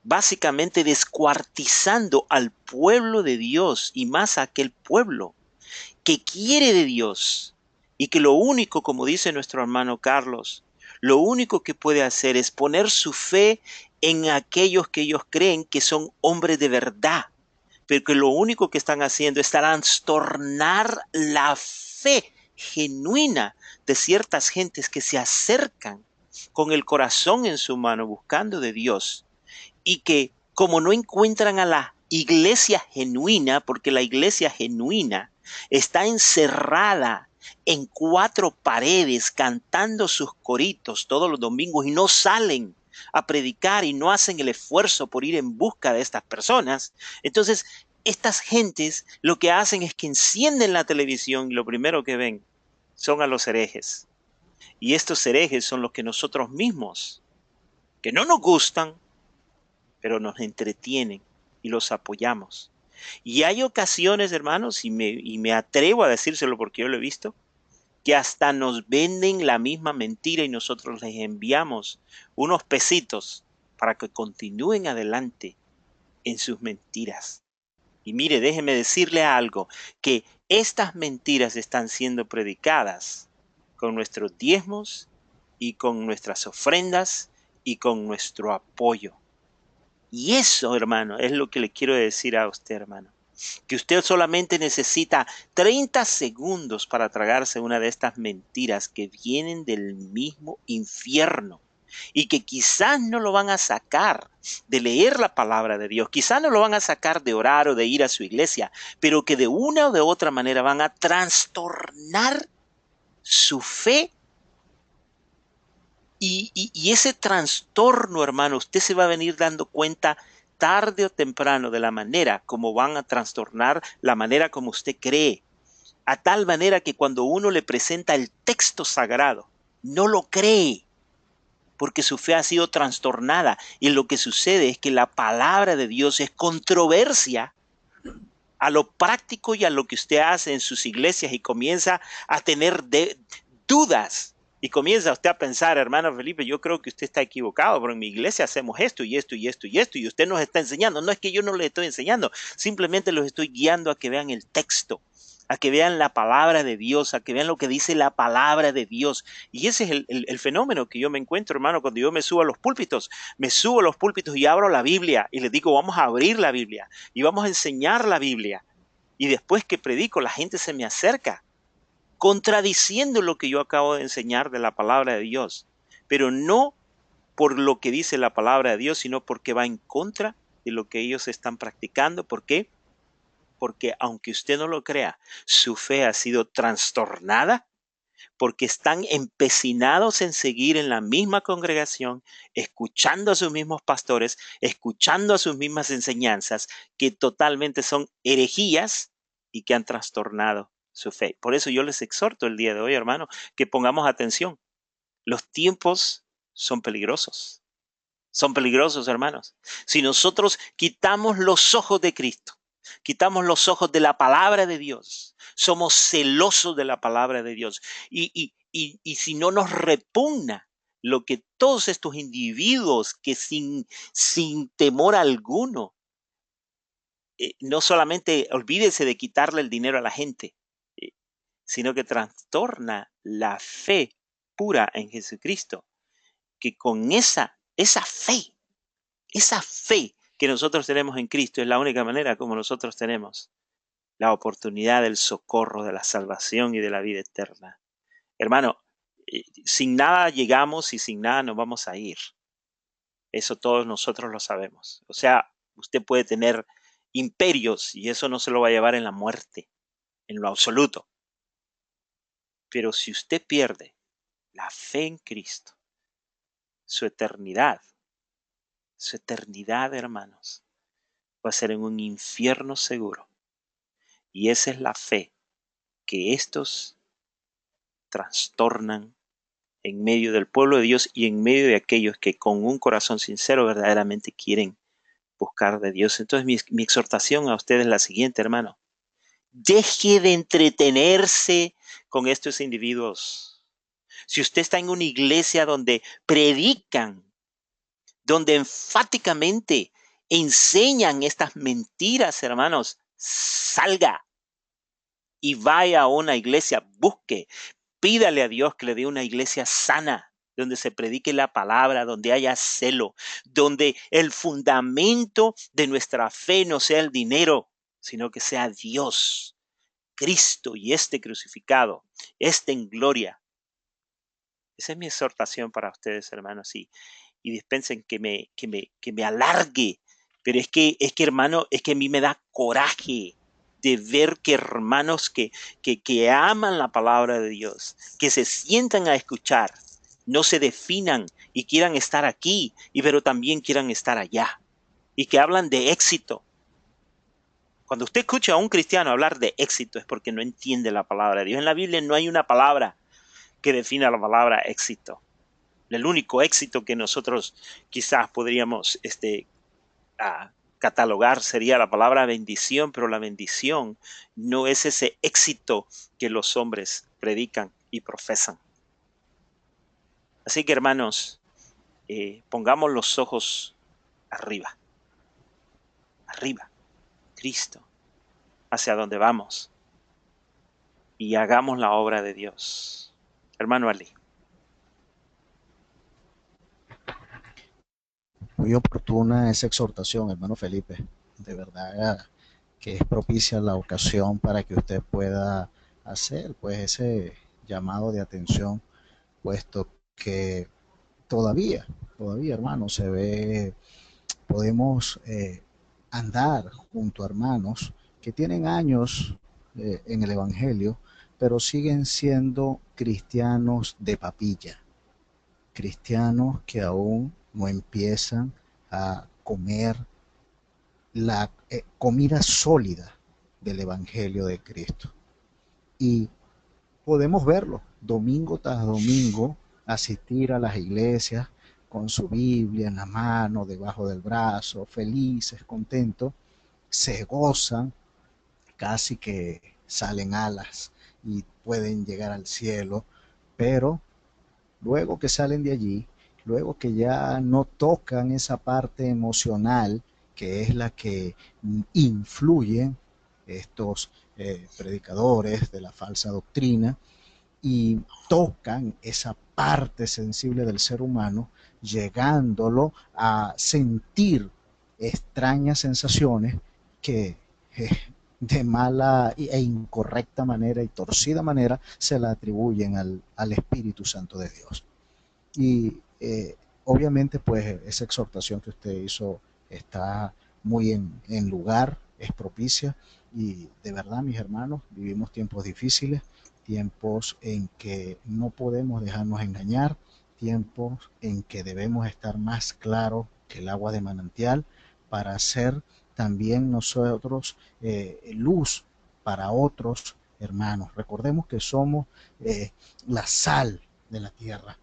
básicamente descuartizando al pueblo de Dios y más a aquel pueblo que quiere de Dios y que lo único, como dice nuestro hermano Carlos, lo único que puede hacer es poner su fe en aquellos que ellos creen que son hombres de verdad, pero que lo único que están haciendo es trastornar la fe genuina de ciertas gentes que se acercan con el corazón en su mano buscando de Dios y que como no encuentran a la iglesia genuina, porque la iglesia genuina está encerrada en 4 paredes cantando sus coritos todos los domingos y no salen a predicar y no hacen el esfuerzo por ir en busca de estas personas, entonces estas gentes lo que hacen es que encienden la televisión y lo primero que ven son a los herejes. Y estos herejes son los que nosotros mismos, que no nos gustan, pero nos entretienen y los apoyamos. Y hay ocasiones, hermanos, y me atrevo a decírselo porque yo lo he visto, que hasta nos venden la misma mentira y nosotros les enviamos unos pesitos para que continúen adelante en sus mentiras. Y mire, déjeme decirle algo, que estas mentiras están siendo predicadas con nuestros diezmos y con nuestras ofrendas y con nuestro apoyo. Y eso, hermano, es lo que le quiero decir a usted, hermano. Que usted solamente necesita 30 segundos para tragarse una de estas mentiras que vienen del mismo infierno y que quizás no lo van a sacar de leer la palabra de Dios, quizás no lo van a sacar de orar o de ir a su iglesia, pero que de una o de otra manera van a trastornar su fe. Y ese trastorno, hermano, usted se va a venir dando cuenta tarde o temprano de la manera como van a trastornar la manera como usted cree, a tal manera que cuando uno le presenta el texto sagrado, no lo cree, porque su fe ha sido trastornada. Y lo que sucede es que la palabra de Dios es controversia a lo práctico y a lo que usted hace en sus iglesias y comienza a tener dudas. Y comienza usted a pensar, hermano Felipe, yo creo que usted está equivocado, pero en mi iglesia hacemos esto y esto y esto y esto, y usted nos está enseñando. No es que yo no le estoy enseñando, simplemente los estoy guiando a que vean el texto, a que vean la palabra de Dios, a que vean lo que dice la palabra de Dios. Y ese es el fenómeno que yo me encuentro, hermano, cuando yo me subo a los púlpitos. Me subo a los púlpitos y abro la Biblia y les digo, vamos a abrir la Biblia y vamos a enseñar la Biblia. Y después que predico, la gente se me acerca, contradiciendo lo que yo acabo de enseñar de la palabra de Dios, pero no por lo que dice la palabra de Dios, sino porque va en contra de lo que ellos están practicando. ¿Por qué? Porque aunque usted no lo crea, su fe ha sido trastornada, porque están empecinados en seguir en la misma congregación, escuchando a sus mismos pastores, escuchando a sus mismas enseñanzas, que totalmente son herejías y que han trastornado su fe. Por eso yo les exhorto el día de hoy, hermano, que pongamos atención. Los tiempos son peligrosos. Son peligrosos, hermanos. Si nosotros quitamos los ojos de Cristo, quitamos los ojos de la palabra de Dios, somos celosos de la palabra de Dios, y si no nos repugna lo que todos estos individuos que sin temor alguno, no solamente olvídese de quitarle el dinero a la gente, eh, sino que trastorna la fe pura en Jesucristo, que con esa fe que nosotros tenemos en Cristo es la única manera como nosotros tenemos la oportunidad del socorro, de la salvación y de la vida eterna. Hermano, sin nada llegamos y sin nada nos vamos a ir. Eso todos nosotros lo sabemos. O sea, usted puede tener imperios y eso no se lo va a llevar en la muerte, en lo absoluto. Pero si usted pierde la fe en Cristo, su eternidad, hermanos, va a ser en un infierno seguro. Y esa es la fe que estos trastornan en medio del pueblo de Dios y en medio de aquellos que con un corazón sincero verdaderamente quieren buscar de Dios. Entonces mi exhortación a ustedes es la siguiente, hermano. Deje de entretenerse con estos individuos. Si usted está en una iglesia donde predican, donde enfáticamente enseñan estas mentiras, hermanos, salga y vaya a una iglesia, busque, pídale a Dios que le dé una iglesia sana, donde se predique la palabra, donde haya celo, donde el fundamento de nuestra fe no sea el dinero, sino que sea Dios, Cristo y este crucificado, este en gloria. Esa es mi exhortación para ustedes, hermanos, y dispensen que me alargue, pero hermano, es que a mí me da coraje de ver que hermanos que aman la palabra de Dios, que se sientan a escuchar, no se definan y quieran estar aquí, pero también quieran estar allá, y que hablan de éxito. Cuando usted escucha a un cristiano hablar de éxito es porque no entiende la palabra de Dios. En la Biblia no hay una palabra que defina la palabra éxito. El único éxito que nosotros quizás podríamos catalogar sería la palabra bendición, pero la bendición no es ese éxito que los hombres predican y profesan. Así que, hermanos, pongamos los ojos arriba, Cristo, hacia donde vamos, y hagamos la obra de Dios. Hermano Ali. muy oportuna esa exhortación, hermano Felipe. De verdad que es propicia la ocasión para que usted pueda hacer pues ese llamado de atención, puesto que todavía hermano, se ve, podemos andar junto a hermanos que tienen años en el Evangelio, pero siguen siendo cristianos de papilla, cristianos que aún no empiezan a comer la comida sólida del Evangelio de Cristo. Y podemos verlo domingo tras domingo, asistir a las iglesias con su Biblia en la mano, debajo del brazo, felices, contentos, se gozan, casi que salen alas y pueden llegar al cielo, pero luego que salen de allí, luego que ya no tocan esa parte emocional que es la que influyen estos predicadores de la falsa doctrina, y tocan esa parte sensible del ser humano, llegándolo a sentir extrañas sensaciones que de mala e incorrecta manera y torcida manera se la atribuyen al Espíritu Santo de Dios. Y obviamente pues esa exhortación que usted hizo está muy en lugar, es propicia, y de verdad, mis hermanos, vivimos tiempos difíciles, tiempos en que no podemos dejarnos engañar, tiempos en que debemos estar más claros que el agua de manantial para ser también nosotros luz para otros hermanos. Recordemos que somos la sal de la tierra.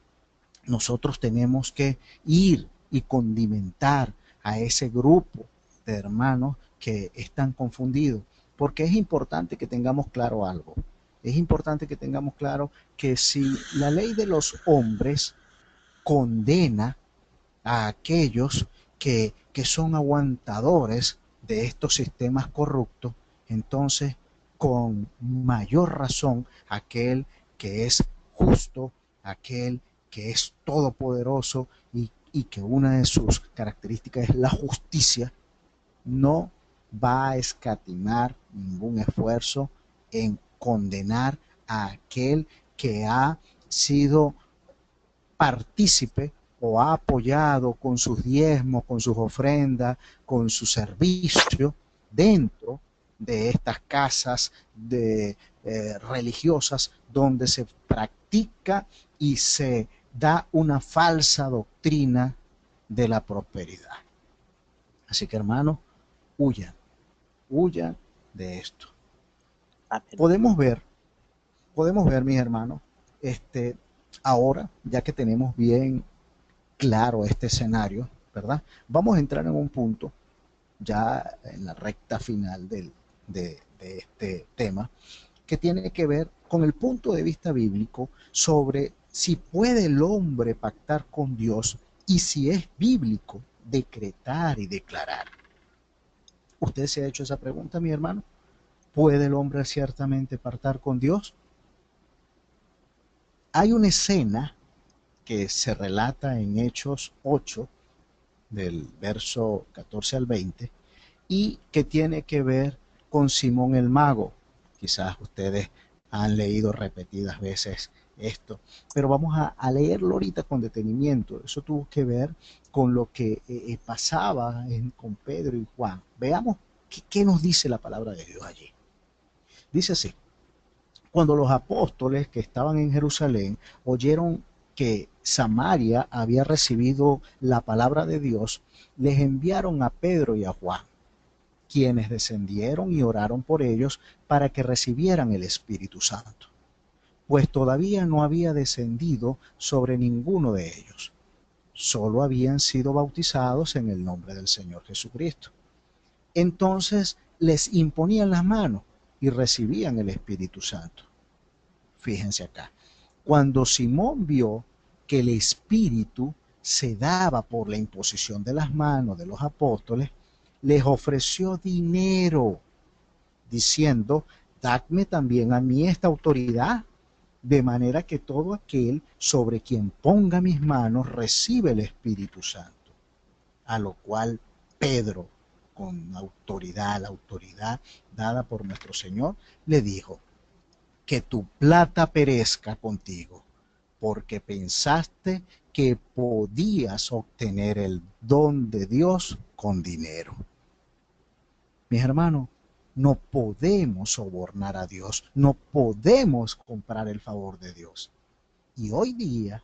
Nosotros tenemos que ir y condimentar a ese grupo de hermanos que están confundidos, porque es importante que tengamos claro algo. Es importante que tengamos claro que si la ley de los hombres condena a aquellos que son aguantadores de estos sistemas corruptos, entonces con mayor razón aquel que es justo, aquel que es todopoderoso y que una de sus características es la justicia, no va a escatimar ningún esfuerzo en condenar a aquel que ha sido partícipe o ha apoyado con sus diezmos, con sus ofrendas, con su servicio dentro de estas casas religiosas donde se practica y se da una falsa doctrina de la prosperidad. Así que hermanos, huyan de esto. Amén. Podemos ver, mis hermanos, ahora, ya que tenemos bien claro este escenario, ¿verdad? Vamos a entrar en un punto, ya en la recta final de este tema, que tiene que ver con el punto de vista bíblico sobre si puede el hombre pactar con Dios y si es bíblico decretar y declarar. ¿Usted se ha hecho esa pregunta, mi hermano? ¿Puede el hombre ciertamente pactar con Dios? Hay una escena que se relata en Hechos 8, del verso 14 al 20, y que tiene que ver con Simón el Mago. Quizás ustedes han leído repetidas veces esto, pero vamos a leerlo ahorita con detenimiento. Eso tuvo que ver con lo que pasaba con Pedro y Juan. Veamos qué nos dice la palabra de Dios allí. Dice así: cuando los apóstoles que estaban en Jerusalén oyeron que Samaria había recibido la palabra de Dios, les enviaron a Pedro y a Juan, quienes descendieron y oraron por ellos para que recibieran el Espíritu Santo, pues todavía no había descendido sobre ninguno de ellos. Solo habían sido bautizados en el nombre del Señor Jesucristo. Entonces les imponían las manos y recibían el Espíritu Santo. Fíjense acá. Cuando Simón vio que el Espíritu se daba por la imposición de las manos de los apóstoles, les ofreció dinero, diciendo: dadme también a mí esta autoridad, de manera que todo aquel sobre quien ponga mis manos recibe el Espíritu Santo. A lo cual Pedro, con autoridad, la autoridad dada por nuestro Señor, le dijo: que tu plata perezca contigo, porque pensaste que podías obtener el don de Dios con dinero. Mis hermanos, no podemos sobornar a Dios, no podemos comprar el favor de Dios. Y hoy día,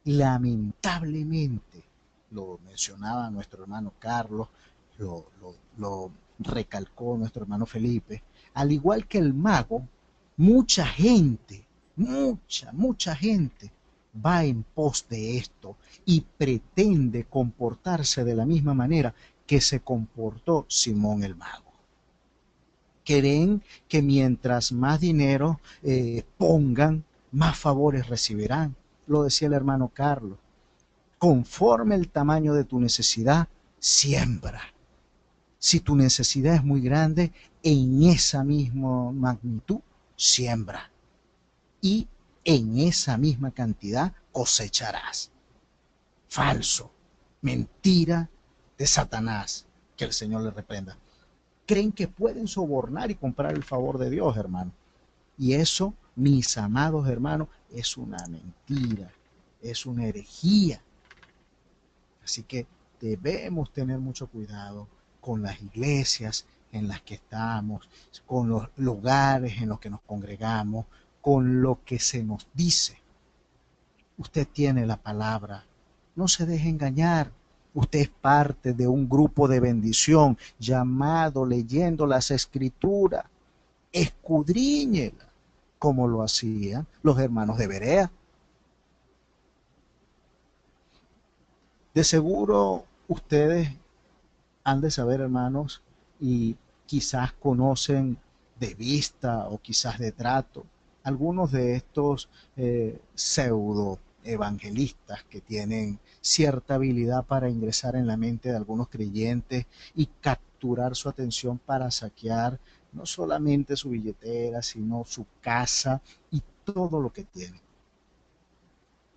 lamentablemente, lo mencionaba nuestro hermano Carlos, lo recalcó nuestro hermano Felipe, al igual que el mago, mucha gente, mucha gente va en pos de esto y pretende comportarse de la misma manera que se comportó Simón el mago. Creen que mientras más dinero pongan, más favores recibirán. Lo decía el hermano Carlos. Conforme el tamaño de tu necesidad, siembra. Si tu necesidad es muy grande, en esa misma magnitud, siembra. Y en esa misma cantidad cosecharás. Falso, mentira de Satanás, que el Señor le reprenda. Creen que pueden sobornar y comprar el favor de Dios, hermano. Y eso, mis amados hermanos, es una mentira, es una herejía. Así que debemos tener mucho cuidado con las iglesias en las que estamos, con los lugares en los que nos congregamos, con lo que se nos dice. Usted tiene la palabra, no se deje engañar. Usted es parte de un grupo de bendición llamado leyendo las escrituras. Escudriñela, como lo hacían los hermanos de Berea. De seguro ustedes han de saber, hermanos, y quizás conocen de vista o quizás de trato algunos de estos pseudo evangelistas que tienen cierta habilidad para ingresar en la mente de algunos creyentes y capturar su atención para saquear no solamente su billetera, sino su casa y todo lo que tienen.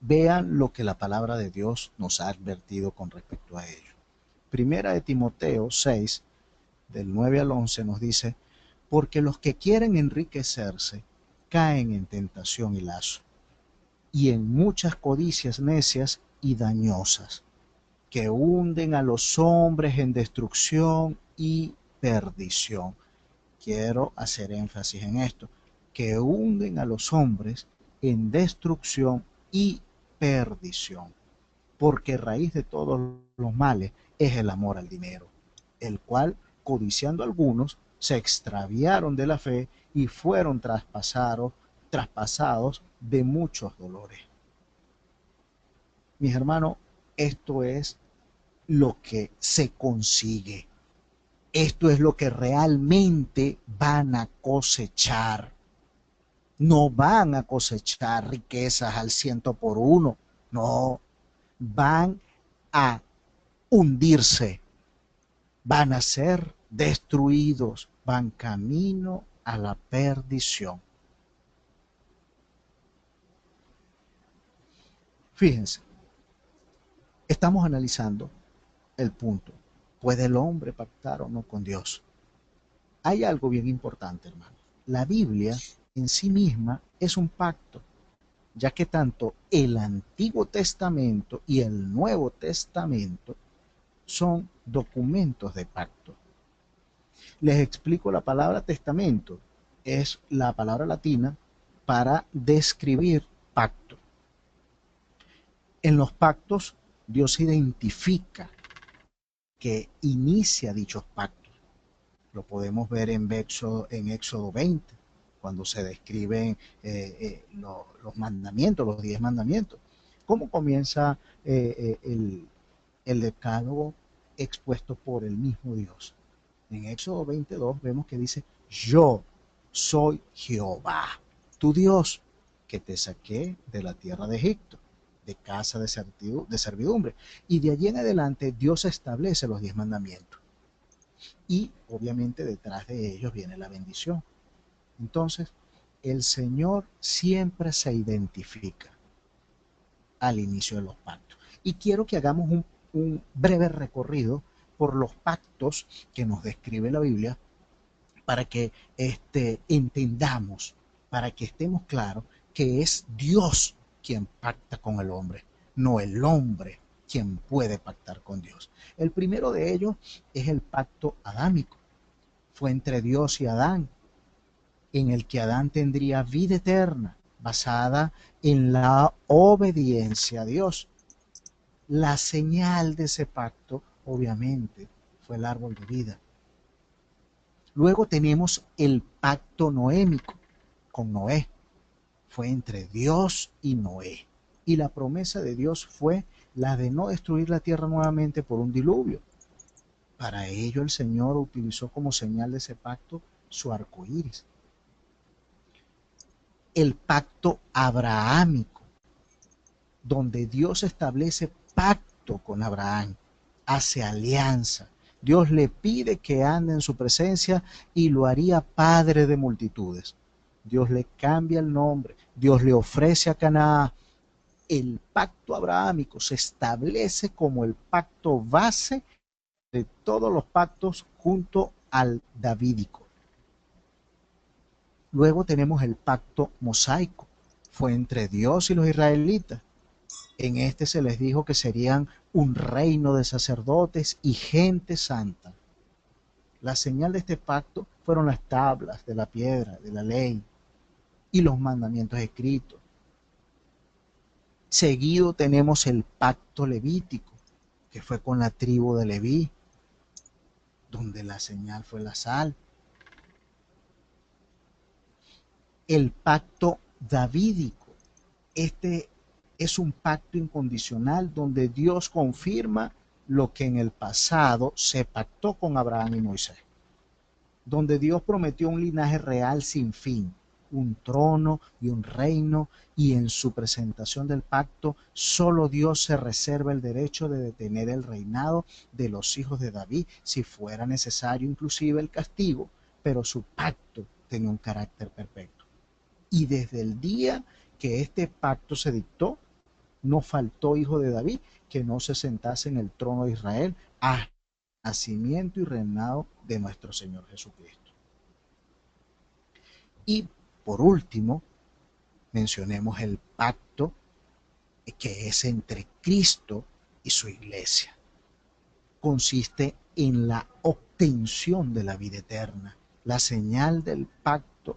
Vean lo que la palabra de Dios nos ha advertido con respecto a ello. Primera de Timoteo 6, del 9 al 11 nos dice: porque los que quieren enriquecerse caen en tentación y lazo, y en muchas codicias necias y dañosas, que hunden a los hombres en destrucción y perdición. Quiero hacer énfasis en esto, que hunden a los hombres en destrucción y perdición, porque raíz de todos los males es el amor al dinero, el cual, codiciando algunos, se extraviaron de la fe y fueron traspasados de muchos dolores. Mis hermanos, esto es lo que se consigue. Esto es lo que realmente van a cosechar. No van a cosechar riquezas al 100 por 1. No, van a hundirse, van a ser destruidos, van camino a la perdición. Fíjense, estamos analizando el punto: ¿puede el hombre pactar o no con Dios? Hay algo bien importante, hermano. La Biblia en sí misma es un pacto, ya que tanto el Antiguo Testamento y el Nuevo Testamento son documentos de pacto. Les explico: la palabra testamento es la palabra latina para describir pacto. En los pactos, Dios identifica que inicia dichos pactos. Lo podemos ver en Éxodo 20, cuando se describen los mandamientos, los 10 mandamientos. ¿Cómo comienza el decálogo expuesto por el mismo Dios? En Éxodo 22 vemos que dice: yo soy Jehová, tu Dios, que te saqué de la tierra de Egipto, de casa de servidumbre. Y de allí en adelante Dios establece los 10 mandamientos. Y obviamente detrás de ellos viene la bendición. Entonces, el Señor siempre se identifica al inicio de los pactos. Y quiero que hagamos un breve recorrido por los pactos que nos describe la Biblia para que entendamos, para que estemos claros que es Dios quien pacta con el hombre, no el hombre quien puede pactar con Dios. El primero de ellos es el pacto adámico. Fue entre Dios y Adán, en el que Adán tendría vida eterna, basada en la obediencia a Dios. La señal de ese pacto, obviamente, fue el árbol de vida. Luego tenemos el pacto noémico con Noé. Fue entre Dios y Noé. Y la promesa de Dios fue la de no destruir la tierra nuevamente por un diluvio. Para ello el Señor utilizó como señal de ese pacto su arco iris. El pacto abrahámico, donde Dios establece pacto con Abraham, hace alianza. Dios le pide que ande en su presencia y lo haría padre de multitudes. Dios le cambia el nombre, Dios le ofrece a Canaán. El pacto abrahámico se establece como el pacto base de todos los pactos junto al davídico. Luego tenemos el pacto mosaico, fue entre Dios y los israelitas. En este se les dijo que serían un reino de sacerdotes y gente santa. La señal de este pacto fueron las tablas de la piedra, de la ley y los mandamientos escritos. Seguido tenemos el pacto levítico, que fue con la tribu de Leví, donde la señal fue la sal. El pacto davídico, este es un pacto incondicional donde Dios confirma lo que en el pasado se pactó con Abraham y Moisés, donde Dios prometió un linaje real sin fin, un trono y un reino, y en su presentación del pacto solo Dios se reserva el derecho de detener el reinado de los hijos de David si fuera necesario inclusive el castigo, pero su pacto tenía un carácter perpetuo. Y desde el día que este pacto se dictó, no faltó hijo de David que no se sentase en el trono de Israel hasta el nacimiento y reinado de nuestro Señor Jesucristo. Y por último, mencionemos el pacto que es entre Cristo y su iglesia. Consiste en la obtención de la vida eterna. La señal del pacto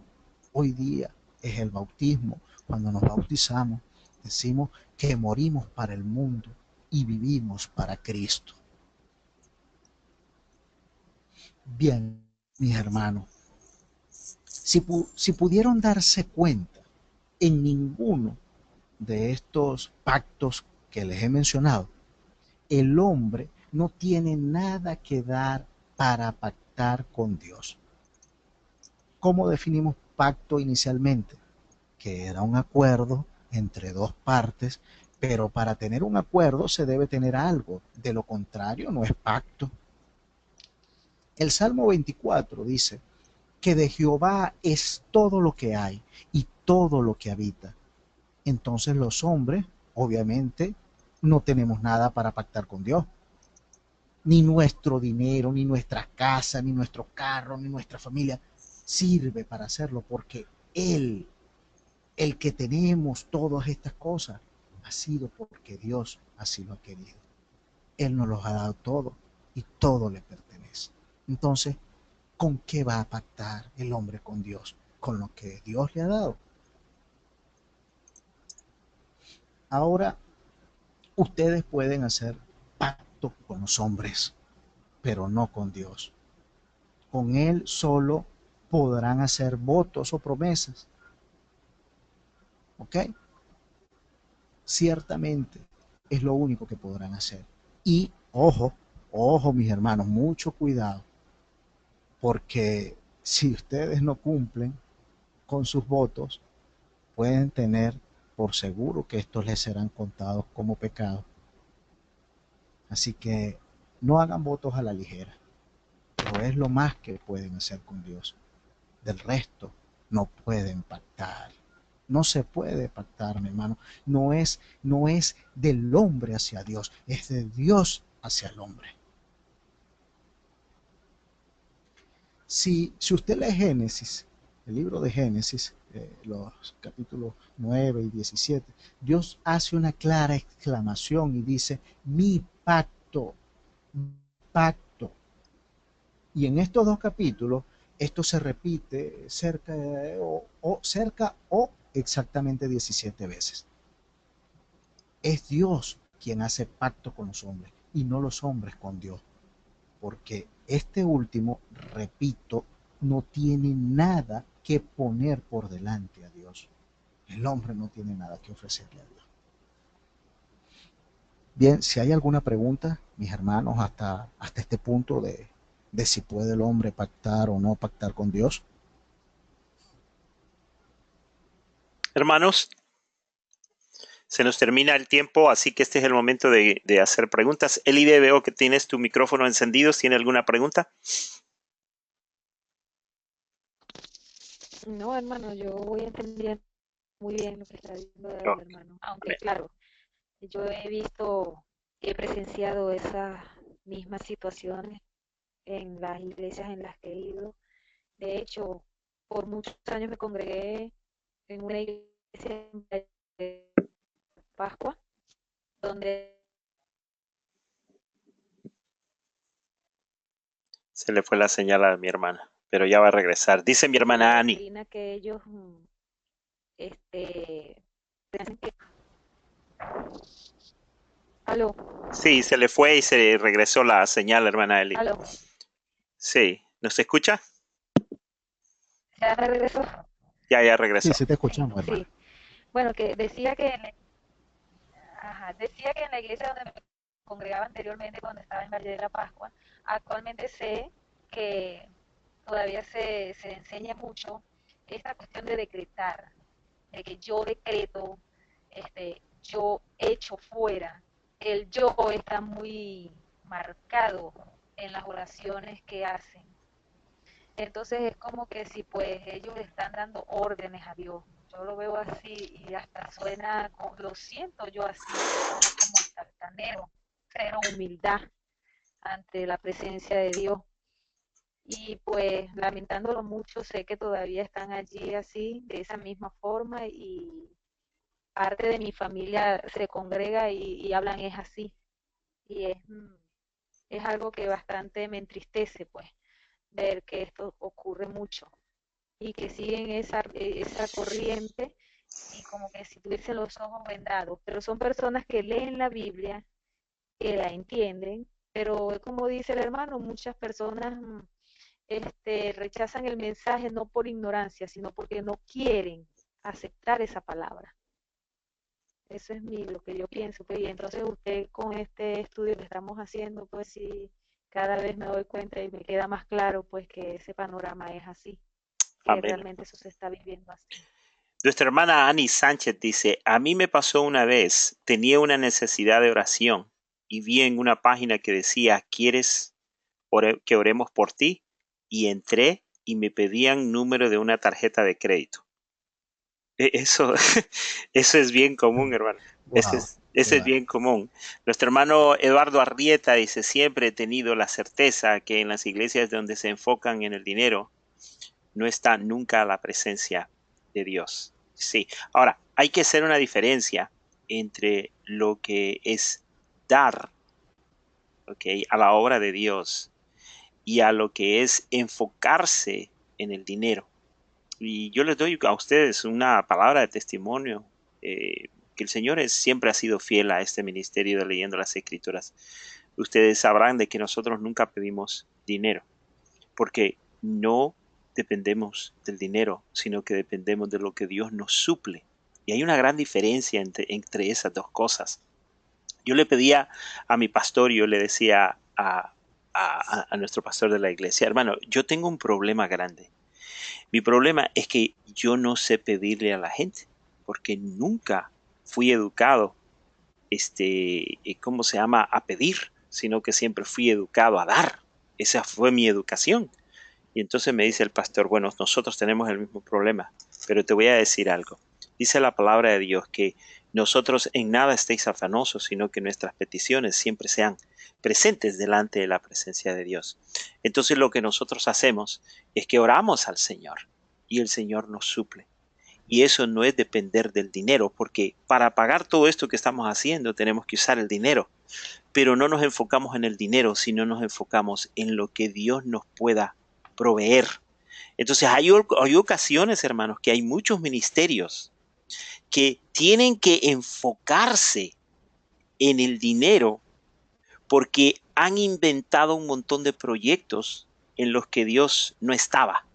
hoy día es el bautismo. Cuando nos bautizamos, decimos que morimos para el mundo y vivimos para Cristo. Bien, mis hermanos, si pudieron darse cuenta, en ninguno de estos pactos que les he mencionado, el hombre no tiene nada que dar para pactar con Dios. ¿Cómo definimos pacto inicialmente? Que era un acuerdo entre dos partes, pero para tener un acuerdo se debe tener algo, de lo contrario no es pacto. El Salmo 24 dice que de Jehová es todo lo que hay y todo lo que habita. Entonces los hombres, obviamente, no tenemos nada para pactar con Dios. Ni nuestro dinero, ni nuestra casa, ni nuestro carro, ni nuestra familia sirve para hacerlo, porque Él, el que tenemos todas estas cosas, ha sido porque Dios así lo ha querido. Él nos los ha dado todo y todo le pertenece. Entonces, ¿con qué va a pactar el hombre con Dios? Con lo que Dios le ha dado. Ahora, ustedes pueden hacer pacto con los hombres, pero no con Dios. Con Él solo podrán hacer votos o promesas. ¿Ok? Ciertamente es lo único que podrán hacer. Y ojo, ojo mis hermanos, mucho cuidado, porque si ustedes no cumplen con sus votos, pueden tener por seguro que estos les serán contados como pecado. Así que no hagan votos a la ligera, pero es lo más que pueden hacer con Dios. Del resto no pueden pactar. No se puede pactar, mi hermano. No es del hombre hacia Dios, es de Dios hacia el hombre. Si usted lee Génesis, el libro de Génesis, los capítulos 9 y 17, Dios hace una clara exclamación y dice, mi pacto, mi pacto. Y en estos dos capítulos, esto se repite cerca o exactamente 17 veces. Es Dios quien hace pacto con los hombres y no los hombres con Dios. Porque este último, repito, no tiene nada que poner por delante a Dios. El hombre no tiene nada que ofrecerle a Dios. Bien, si hay alguna pregunta, mis hermanos, hasta este punto de si puede el hombre pactar o no pactar con Dios. Hermanos, se nos termina el tiempo, así que este es el momento de hacer preguntas. Elide, veo que tienes tu micrófono encendido. ¿Tiene alguna pregunta? No, hermano, yo voy entendiendo muy bien lo que está diciendo Oh, el hermano. Aunque, claro, yo he presenciado esas mismas situaciones en las iglesias en las que he ido. De hecho, por muchos años me congregué en una iglesia de Pascua, donde se le fue la señal a mi hermana, pero ya va a regresar. Dice mi la hermana Ani. doctrina que ellos este, hacen que... Aló, Sí, se le fue y se regresó la señal, hermana Eli. aló, Sí, ¿nos escucha? ya me regresó. Ya Sí, regresó. sí te escuchamos, hermano. Sí, bueno, que decía que ajá, decía que en la iglesia donde me congregaba anteriormente cuando estaba en Valle de la Pascua, actualmente sé que todavía se enseña mucho esta cuestión de decretar, de que yo decreto, yo echo fuera. El yo está muy marcado en las oraciones que hacen. Entonces es como que si pues ellos le están dando órdenes a Dios. Yo lo veo así y hasta suena, lo siento yo así, que suena como hasta altanero, cero humildad ante la presencia de Dios. Y pues lamentándolo mucho, sé que todavía están allí así, de esa misma forma, y parte de mi familia se congrega y hablan es así. Y es algo que bastante me entristece, pues, ver que esto ocurre mucho y que siguen esa corriente y como que si tuviesen los ojos vendados, pero son personas que leen la Biblia, que la entienden, pero como dice el hermano, muchas personas rechazan el mensaje no por ignorancia, sino porque no quieren aceptar esa palabra. Eso es lo que yo pienso. Pues, y entonces usted con este estudio que estamos haciendo, pues sí, cada vez me doy cuenta y me queda más claro pues que ese panorama es así, que Amén. realmente eso se está viviendo así. Nuestra hermana Ani Sánchez dice, a mí me pasó una vez, tenía una necesidad de oración y vi en una página que decía, ¿quieres que oremos por ti? Y entré y me pedían número de una tarjeta de crédito. Eso, eso es bien común, hermano. Wow, qué Ese es va. bien común. Nuestro hermano Eduardo Arrieta dice, siempre he tenido la certeza que en las iglesias donde se enfocan en el dinero, no está nunca la presencia de Dios. Sí. Ahora, hay que hacer una diferencia entre lo que es dar, ¿ok?, a la obra de Dios y a lo que es enfocarse en el dinero. Y yo les doy a ustedes una palabra de testimonio, que el Señor siempre ha sido fiel a este ministerio de leyendo las Escrituras. Ustedes sabrán de que nosotros nunca pedimos dinero, porque no dependemos del dinero, sino que dependemos de lo que Dios nos suple. Y hay una gran diferencia entre esas dos cosas. Yo le pedía a mi pastor, yo le decía a nuestro pastor de la iglesia, hermano, yo tengo un problema grande. Mi problema es que yo no sé pedirle a la gente, porque nunca fui educado, ¿cómo se llama?, a pedir, sino que siempre fui educado a dar. Esa fue mi educación. Y entonces me dice el pastor, bueno, nosotros tenemos el mismo problema, pero te voy a decir algo. Dice la palabra de Dios que nosotros en nada estéis afanosos, sino que nuestras peticiones siempre sean presentes delante de la presencia de Dios. Entonces lo que nosotros hacemos es que oramos al Señor y el Señor nos suple. Y eso no es depender del dinero, porque para pagar todo esto que estamos haciendo tenemos que usar el dinero. Pero no nos enfocamos en el dinero, sino nos enfocamos en lo que Dios nos pueda proveer. Entonces hay ocasiones, hermanos, que hay muchos ministerios que tienen que enfocarse en el dinero porque han inventado un montón de proyectos en los que Dios no estaba,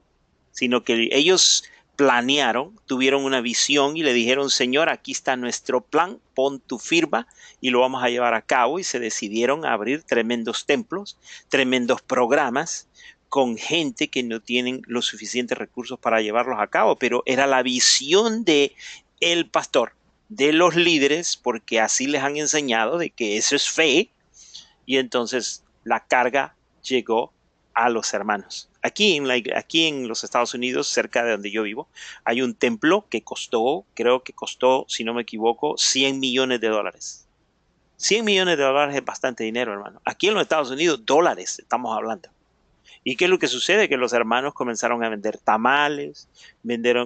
sino que ellos planearon, tuvieron una visión y le dijeron, Señor, aquí está nuestro plan, pon tu firma y lo vamos a llevar a cabo, y se decidieron a abrir tremendos templos, tremendos programas con gente que no tienen los suficientes recursos para llevarlos a cabo, pero era la visión de el pastor, de los líderes, porque así les han enseñado de que eso es fe, y entonces la carga llegó a los hermanos. Aquí en los Estados Unidos, cerca de donde yo vivo, hay un templo que creo que costó, si no me equivoco, $100 millones. $100 millones es bastante dinero, hermano. Aquí en los Estados Unidos, dólares estamos hablando. ¿Y qué es lo que sucede? Que los hermanos comenzaron a vender tamales,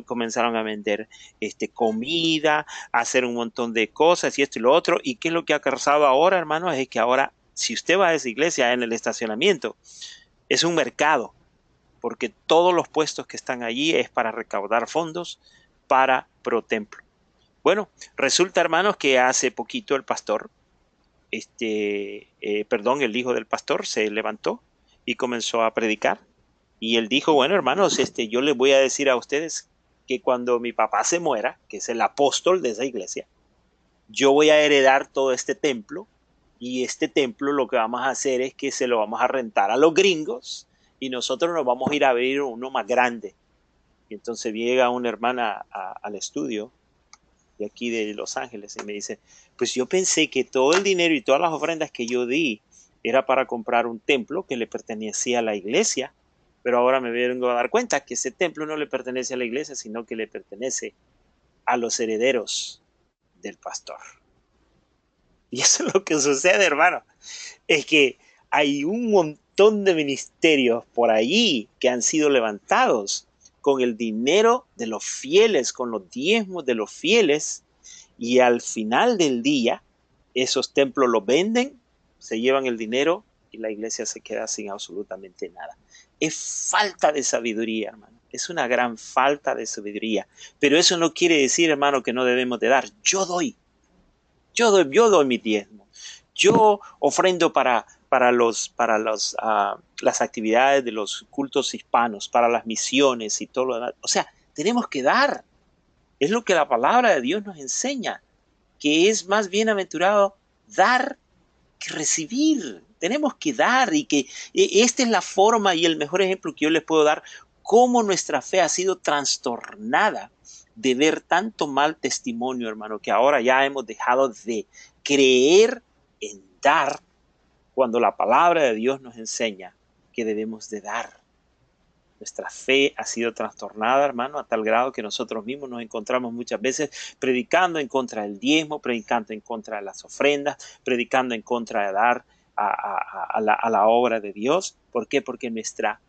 comenzaron a vender comida, a hacer un montón de cosas y esto y lo otro. ¿Y qué es lo que ha causado ahora, hermanos? Es que ahora, si usted va a esa iglesia en el estacionamiento, es un mercado, porque todos los puestos que están allí es para recaudar fondos para ProTemplo. Bueno, resulta, hermanos, que hace poquito el pastor, el hijo del pastor se levantó y comenzó a predicar. Y él dijo, bueno, hermanos, yo les voy a decir a ustedes que cuando mi papá se muera, que es el apóstol de esa iglesia, yo voy a heredar todo este templo, y este templo lo que vamos a hacer es que se lo vamos a rentar a los gringos y nosotros nos vamos a ir a abrir uno más grande. Y entonces llega una hermana al estudio de aquí de Los Ángeles y me dice, pues yo pensé que todo el dinero y todas las ofrendas que yo di era para comprar un templo que le pertenecía a la iglesia, pero ahora me vengo a dar cuenta que ese templo no le pertenece a la iglesia, sino que le pertenece a los herederos del pastor. Y eso es lo que sucede, hermano. Es que hay un montón de ministerios por allí que han sido levantados con el dinero de los fieles, con los diezmos de los fieles, y al final del día esos templos los venden, se llevan el dinero y la iglesia se queda sin absolutamente nada. Es falta de sabiduría, hermano. Es una gran falta de sabiduría. Pero eso no quiere decir, hermano, que no debemos de dar. Yo doy mi diezmo. Yo ofrendo para las actividades de los cultos hispanos, para las misiones y todo lo demás. O sea, tenemos que dar. Es lo que la palabra de Dios nos enseña, que es más bienaventurado dar que recibir. Tenemos que dar, y que esta es la forma y el mejor ejemplo que yo les puedo dar, cómo nuestra fe ha sido trastornada de ver tanto mal testimonio, hermano, que ahora ya hemos dejado de creer en dar cuando la palabra de Dios nos enseña que debemos de dar. Nuestra fe ha sido trastornada, hermano, a tal grado que nosotros mismos nos encontramos muchas veces predicando en contra del diezmo, predicando en contra de las ofrendas, predicando en contra de dar a la obra de Dios. ¿Por qué? Porque nuestra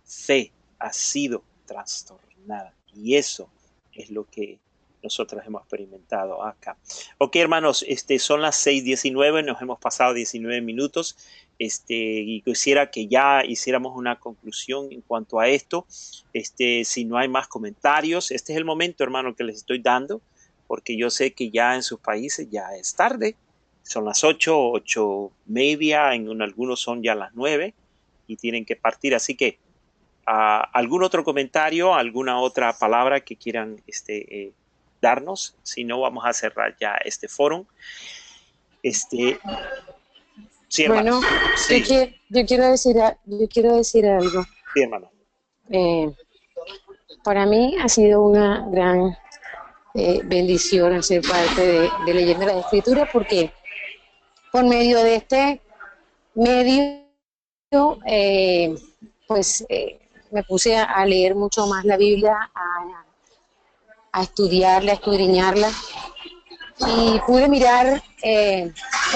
fe ha sido trastornada. Y eso es lo que nosotros hemos experimentado acá. Ok, hermanos, son las 6:19, nos hemos pasado 19 minutos. Y quisiera que ya hiciéramos una conclusión en cuanto a esto. Si no hay más comentarios, este es el momento, hermano, que les estoy dando, porque yo sé que ya en sus países ya es tarde. Son las 8:30, en algunos son ya las 9 y tienen que partir. Así que, ¿algún otro comentario, alguna otra palabra que quieran darnos? Si no, vamos a cerrar ya este foro. Sí, hermano. Bueno, Sí. yo quiero decir algo. Sí, hermano. Para mí ha sido una gran bendición ser parte de Leyendo las Escrituras, porque por medio de este medio, me puse a leer mucho más la Biblia, a a estudiarla, a escudriñarla, y pude mirar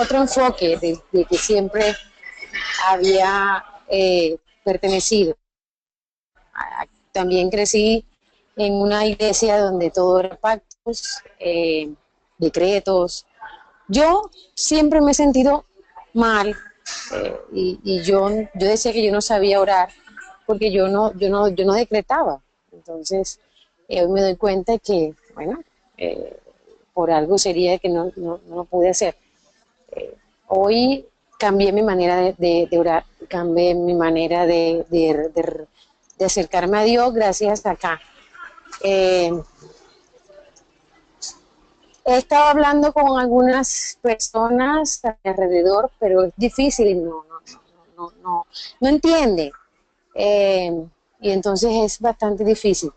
otro enfoque de que siempre había pertenecido. También crecí en una iglesia donde todo era pactos, decretos. Yo siempre me he sentido mal, y yo decía que yo no sabía orar porque yo no decretaba. Entonces, hoy me doy cuenta que, bueno, por algo sería que no lo pude hacer. Hoy cambié mi manera de orar, cambié mi manera de acercarme a Dios gracias a acá. He estado hablando con algunas personas a mi alrededor, pero es difícil, no entiende. Y entonces es bastante difícil.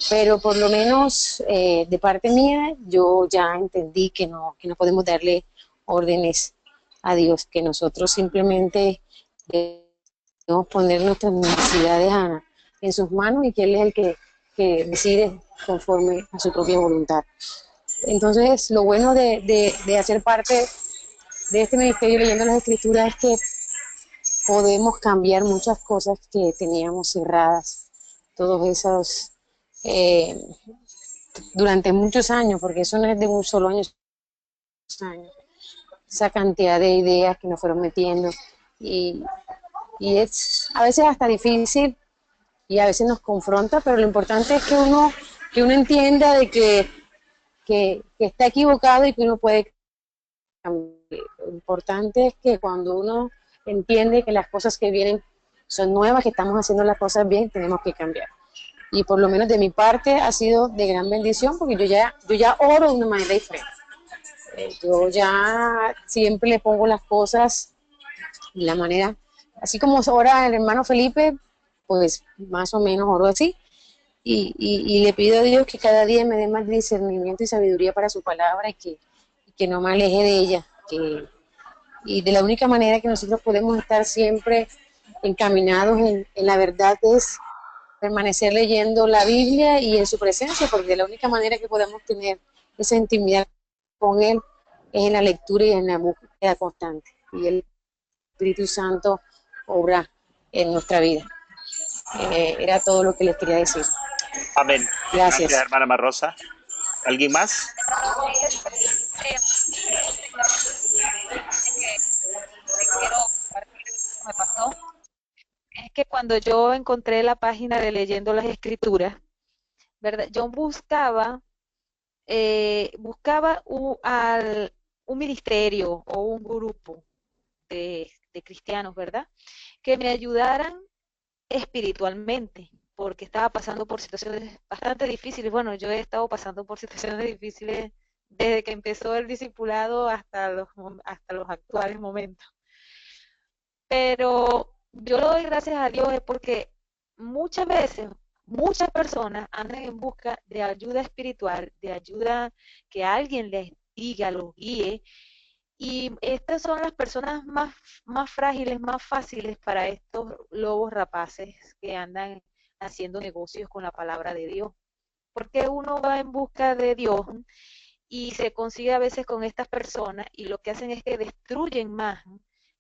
Pero por lo menos de parte mía, yo ya entendí que no podemos darle órdenes a Dios, que nosotros simplemente debemos poner nuestras necesidades en sus manos y que Él es el que decide conforme a su propia voluntad. Entonces, lo bueno de hacer parte de este ministerio leyendo las Escrituras es que podemos cambiar muchas cosas que teníamos cerradas, todos esos, durante muchos años, porque eso no es de un solo año, esa cantidad de ideas que nos fueron metiendo, y, y es a veces hasta difícil y a veces nos confronta, pero lo importante es que uno entienda de que está equivocado y que uno puede cambiar. Lo importante es que cuando uno entiende que las cosas que vienen son nuevas, que estamos haciendo las cosas bien, tenemos que cambiar. Y por lo menos de mi parte ha sido de gran bendición porque yo ya oro de una manera diferente. Yo ya siempre le pongo las cosas de la manera, así como ora el hermano Felipe, pues más o menos oro así. Y le pido a Dios que cada día me dé más discernimiento y sabiduría para su palabra y que no me aleje de ella. Y de la única manera que nosotros podemos estar siempre encaminados en la verdad es permanecer leyendo la Biblia y en su presencia, porque de la única manera que podemos tener esa intimidad con Él es en la lectura y en la búsqueda constante. Y el Espíritu Santo obra en nuestra vida. Era todo lo que les quería decir. Amén. Gracias. Gracias, hermana Marrosa. ¿Alguien más? Quiero compartir lo que me pasó. Es que cuando yo encontré la página de Leyendo las Escrituras, ¿verdad? Yo buscaba un ministerio o un grupo de cristianos, ¿verdad? Que me ayudaran espiritualmente, porque estaba pasando por situaciones bastante difíciles. Bueno, yo he estado pasando por situaciones difíciles desde que empezó el discipulado hasta los actuales momentos. Pero yo le doy gracias a Dios es porque muchas veces, muchas personas andan en busca de ayuda espiritual, de ayuda que alguien les diga, los guíe, y estas son las personas más frágiles, más fáciles para estos lobos rapaces que andan haciendo negocios con la palabra de Dios. Porque uno va en busca de Dios y se consigue a veces con estas personas y lo que hacen es que destruyen más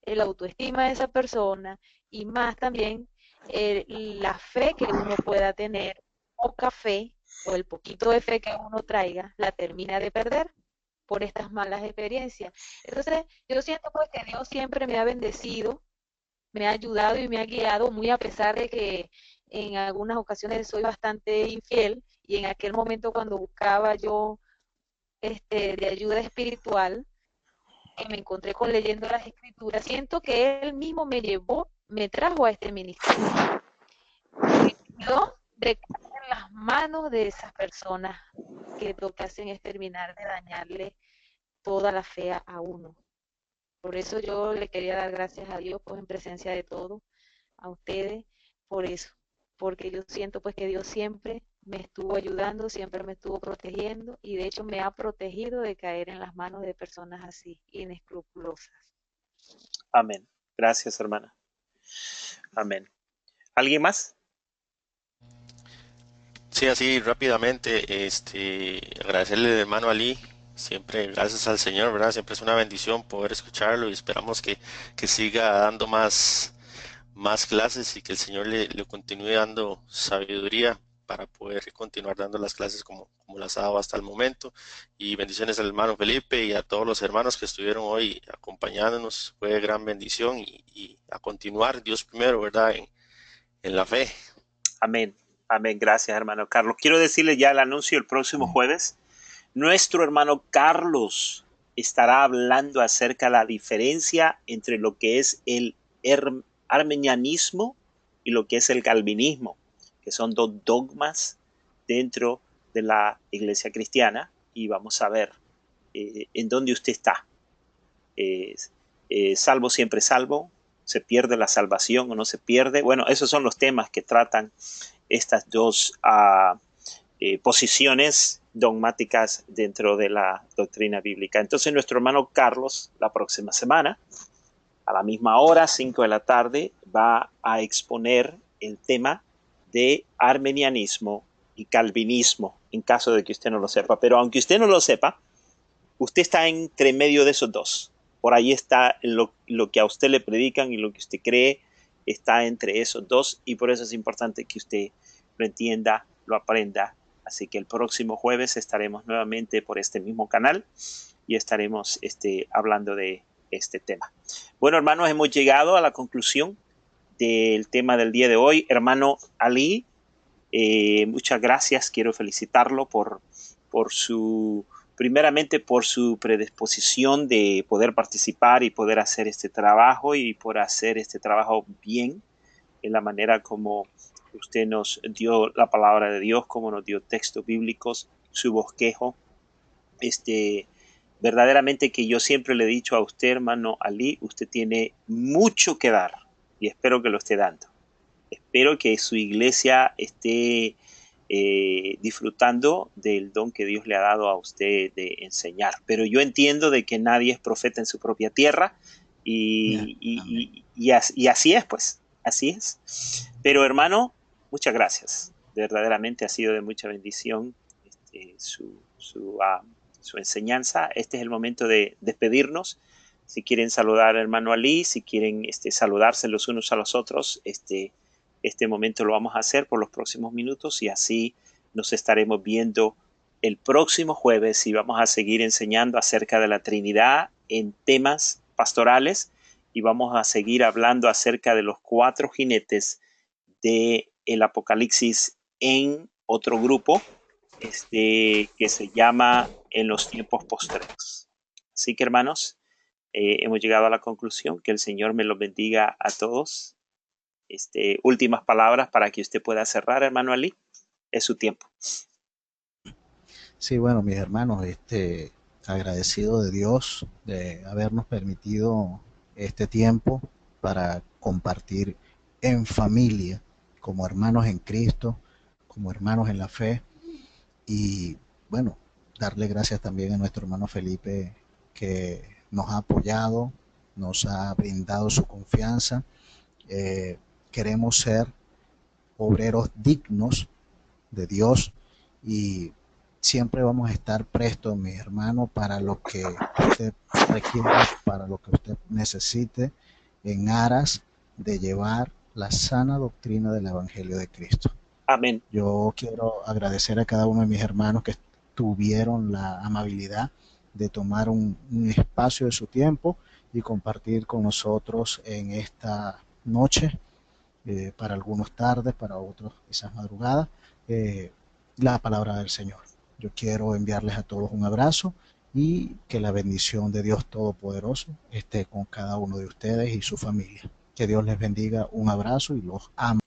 el autoestima de esa persona y más también la fe que uno pueda tener, poca fe o el poquito de fe que uno traiga, la termina de perder por estas malas experiencias. Entonces, yo siento pues que Dios siempre me ha bendecido, me ha ayudado y me ha guiado, muy a pesar de que en algunas ocasiones soy bastante infiel y en aquel momento cuando buscaba yo de ayuda espiritual, que me encontré con leyendo las escrituras, siento que Él mismo me trajo a este ministerio. Me cuidó de caer en las manos de esas personas que lo que hacen es terminar de dañarle toda la fe a uno. Por eso yo le quería dar gracias a Dios, pues en presencia de todos, a ustedes, por eso, porque yo siento pues que Dios siempre me estuvo ayudando, siempre me estuvo protegiendo y de hecho me ha protegido de caer en las manos de personas así, inescrupulosas. Amén. Gracias, hermana. Amén. ¿Alguien más? Sí, así rápidamente, agradecerle al hermano Ali, siempre gracias al Señor, ¿verdad? Siempre es una bendición poder escucharlo y esperamos que siga dando más clases y que el Señor le continúe dando sabiduría para poder continuar dando las clases como las ha dado hasta el momento. Y bendiciones al hermano Felipe y a todos los hermanos que estuvieron hoy acompañándonos. Fue de gran bendición y a continuar, Dios primero, ¿verdad? En la fe. Amén. Amén. Gracias, hermano Carlos. Quiero decirle ya el anuncio el próximo jueves. Nuestro hermano Carlos estará hablando acerca de la diferencia entre lo que es el armenianismo y lo que es el calvinismo, que son dos dogmas dentro de la iglesia cristiana, y vamos a ver en dónde usted está. Salvo siempre salvo, se pierde la salvación o no se pierde. Bueno, esos son los temas que tratan estas dos posiciones dogmáticas dentro de la doctrina bíblica. Entonces nuestro hermano Carlos, la próxima semana, a la misma hora, 5 de la tarde, va a exponer el tema de armenianismo y calvinismo, en caso de que usted no lo sepa. Pero aunque usted no lo sepa, usted está entre medio de esos dos. Por ahí está lo que a usted le predican y lo que usted cree está entre esos dos, y por eso es importante que usted lo entienda, lo aprenda. Así que el próximo jueves estaremos nuevamente por este mismo canal y estaremos hablando de este tema. Bueno, hermanos, hemos llegado a la conclusión del tema del día de hoy. Hermano Ali, muchas gracias. Quiero felicitarlo por primeramente por su predisposición de poder participar y poder hacer este trabajo, y por hacer este trabajo bien, en la manera como usted nos dio la palabra de Dios, como nos dio textos bíblicos, su bosquejo. Verdaderamente que yo siempre le he dicho a usted, hermano Ali, usted tiene mucho que dar, y espero que lo esté dando. Espero que su iglesia esté disfrutando del don que Dios le ha dado a usted de enseñar. Pero yo entiendo de que nadie es profeta en su propia tierra, y así es, pues, así es. Pero hermano, muchas gracias. Verdaderamente ha sido de mucha bendición su enseñanza. Este es el momento de despedirnos. Si quieren saludar al hermano Ali, si quieren saludarse los unos a los otros, este momento lo vamos a hacer por los próximos minutos, y así nos estaremos viendo el próximo jueves, y vamos a seguir enseñando acerca de la Trinidad en temas pastorales, y vamos a seguir hablando acerca de los 4 jinetes del Apocalipsis en otro grupo que se llama En los tiempos postreros. Así que, hermanos, hemos llegado a la conclusión. Que el Señor me los bendiga a todos. Últimas palabras para que usted pueda cerrar, hermano Ali. Es su tiempo. Sí, bueno, mis hermanos, agradecido de Dios de habernos permitido este tiempo para compartir en familia, como hermanos en Cristo, como hermanos en la fe. Y bueno, darle gracias también a nuestro hermano Felipe, que nos ha apoyado, nos ha brindado su confianza. Queremos ser obreros dignos de Dios, y siempre vamos a estar prestos, mi hermano, para lo que usted requiera, para lo que usted necesite, en aras de llevar la sana doctrina del Evangelio de Cristo. Amén. Yo quiero agradecer a cada uno de mis hermanos que tuvieron la amabilidad de tomar un espacio de su tiempo y compartir con nosotros en esta noche, para algunos tardes, para otros quizás madrugadas, la palabra del Señor. Yo quiero enviarles a todos un abrazo, y que la bendición de Dios Todopoderoso esté con cada uno de ustedes y su familia. Que Dios les bendiga. Un abrazo y los amo.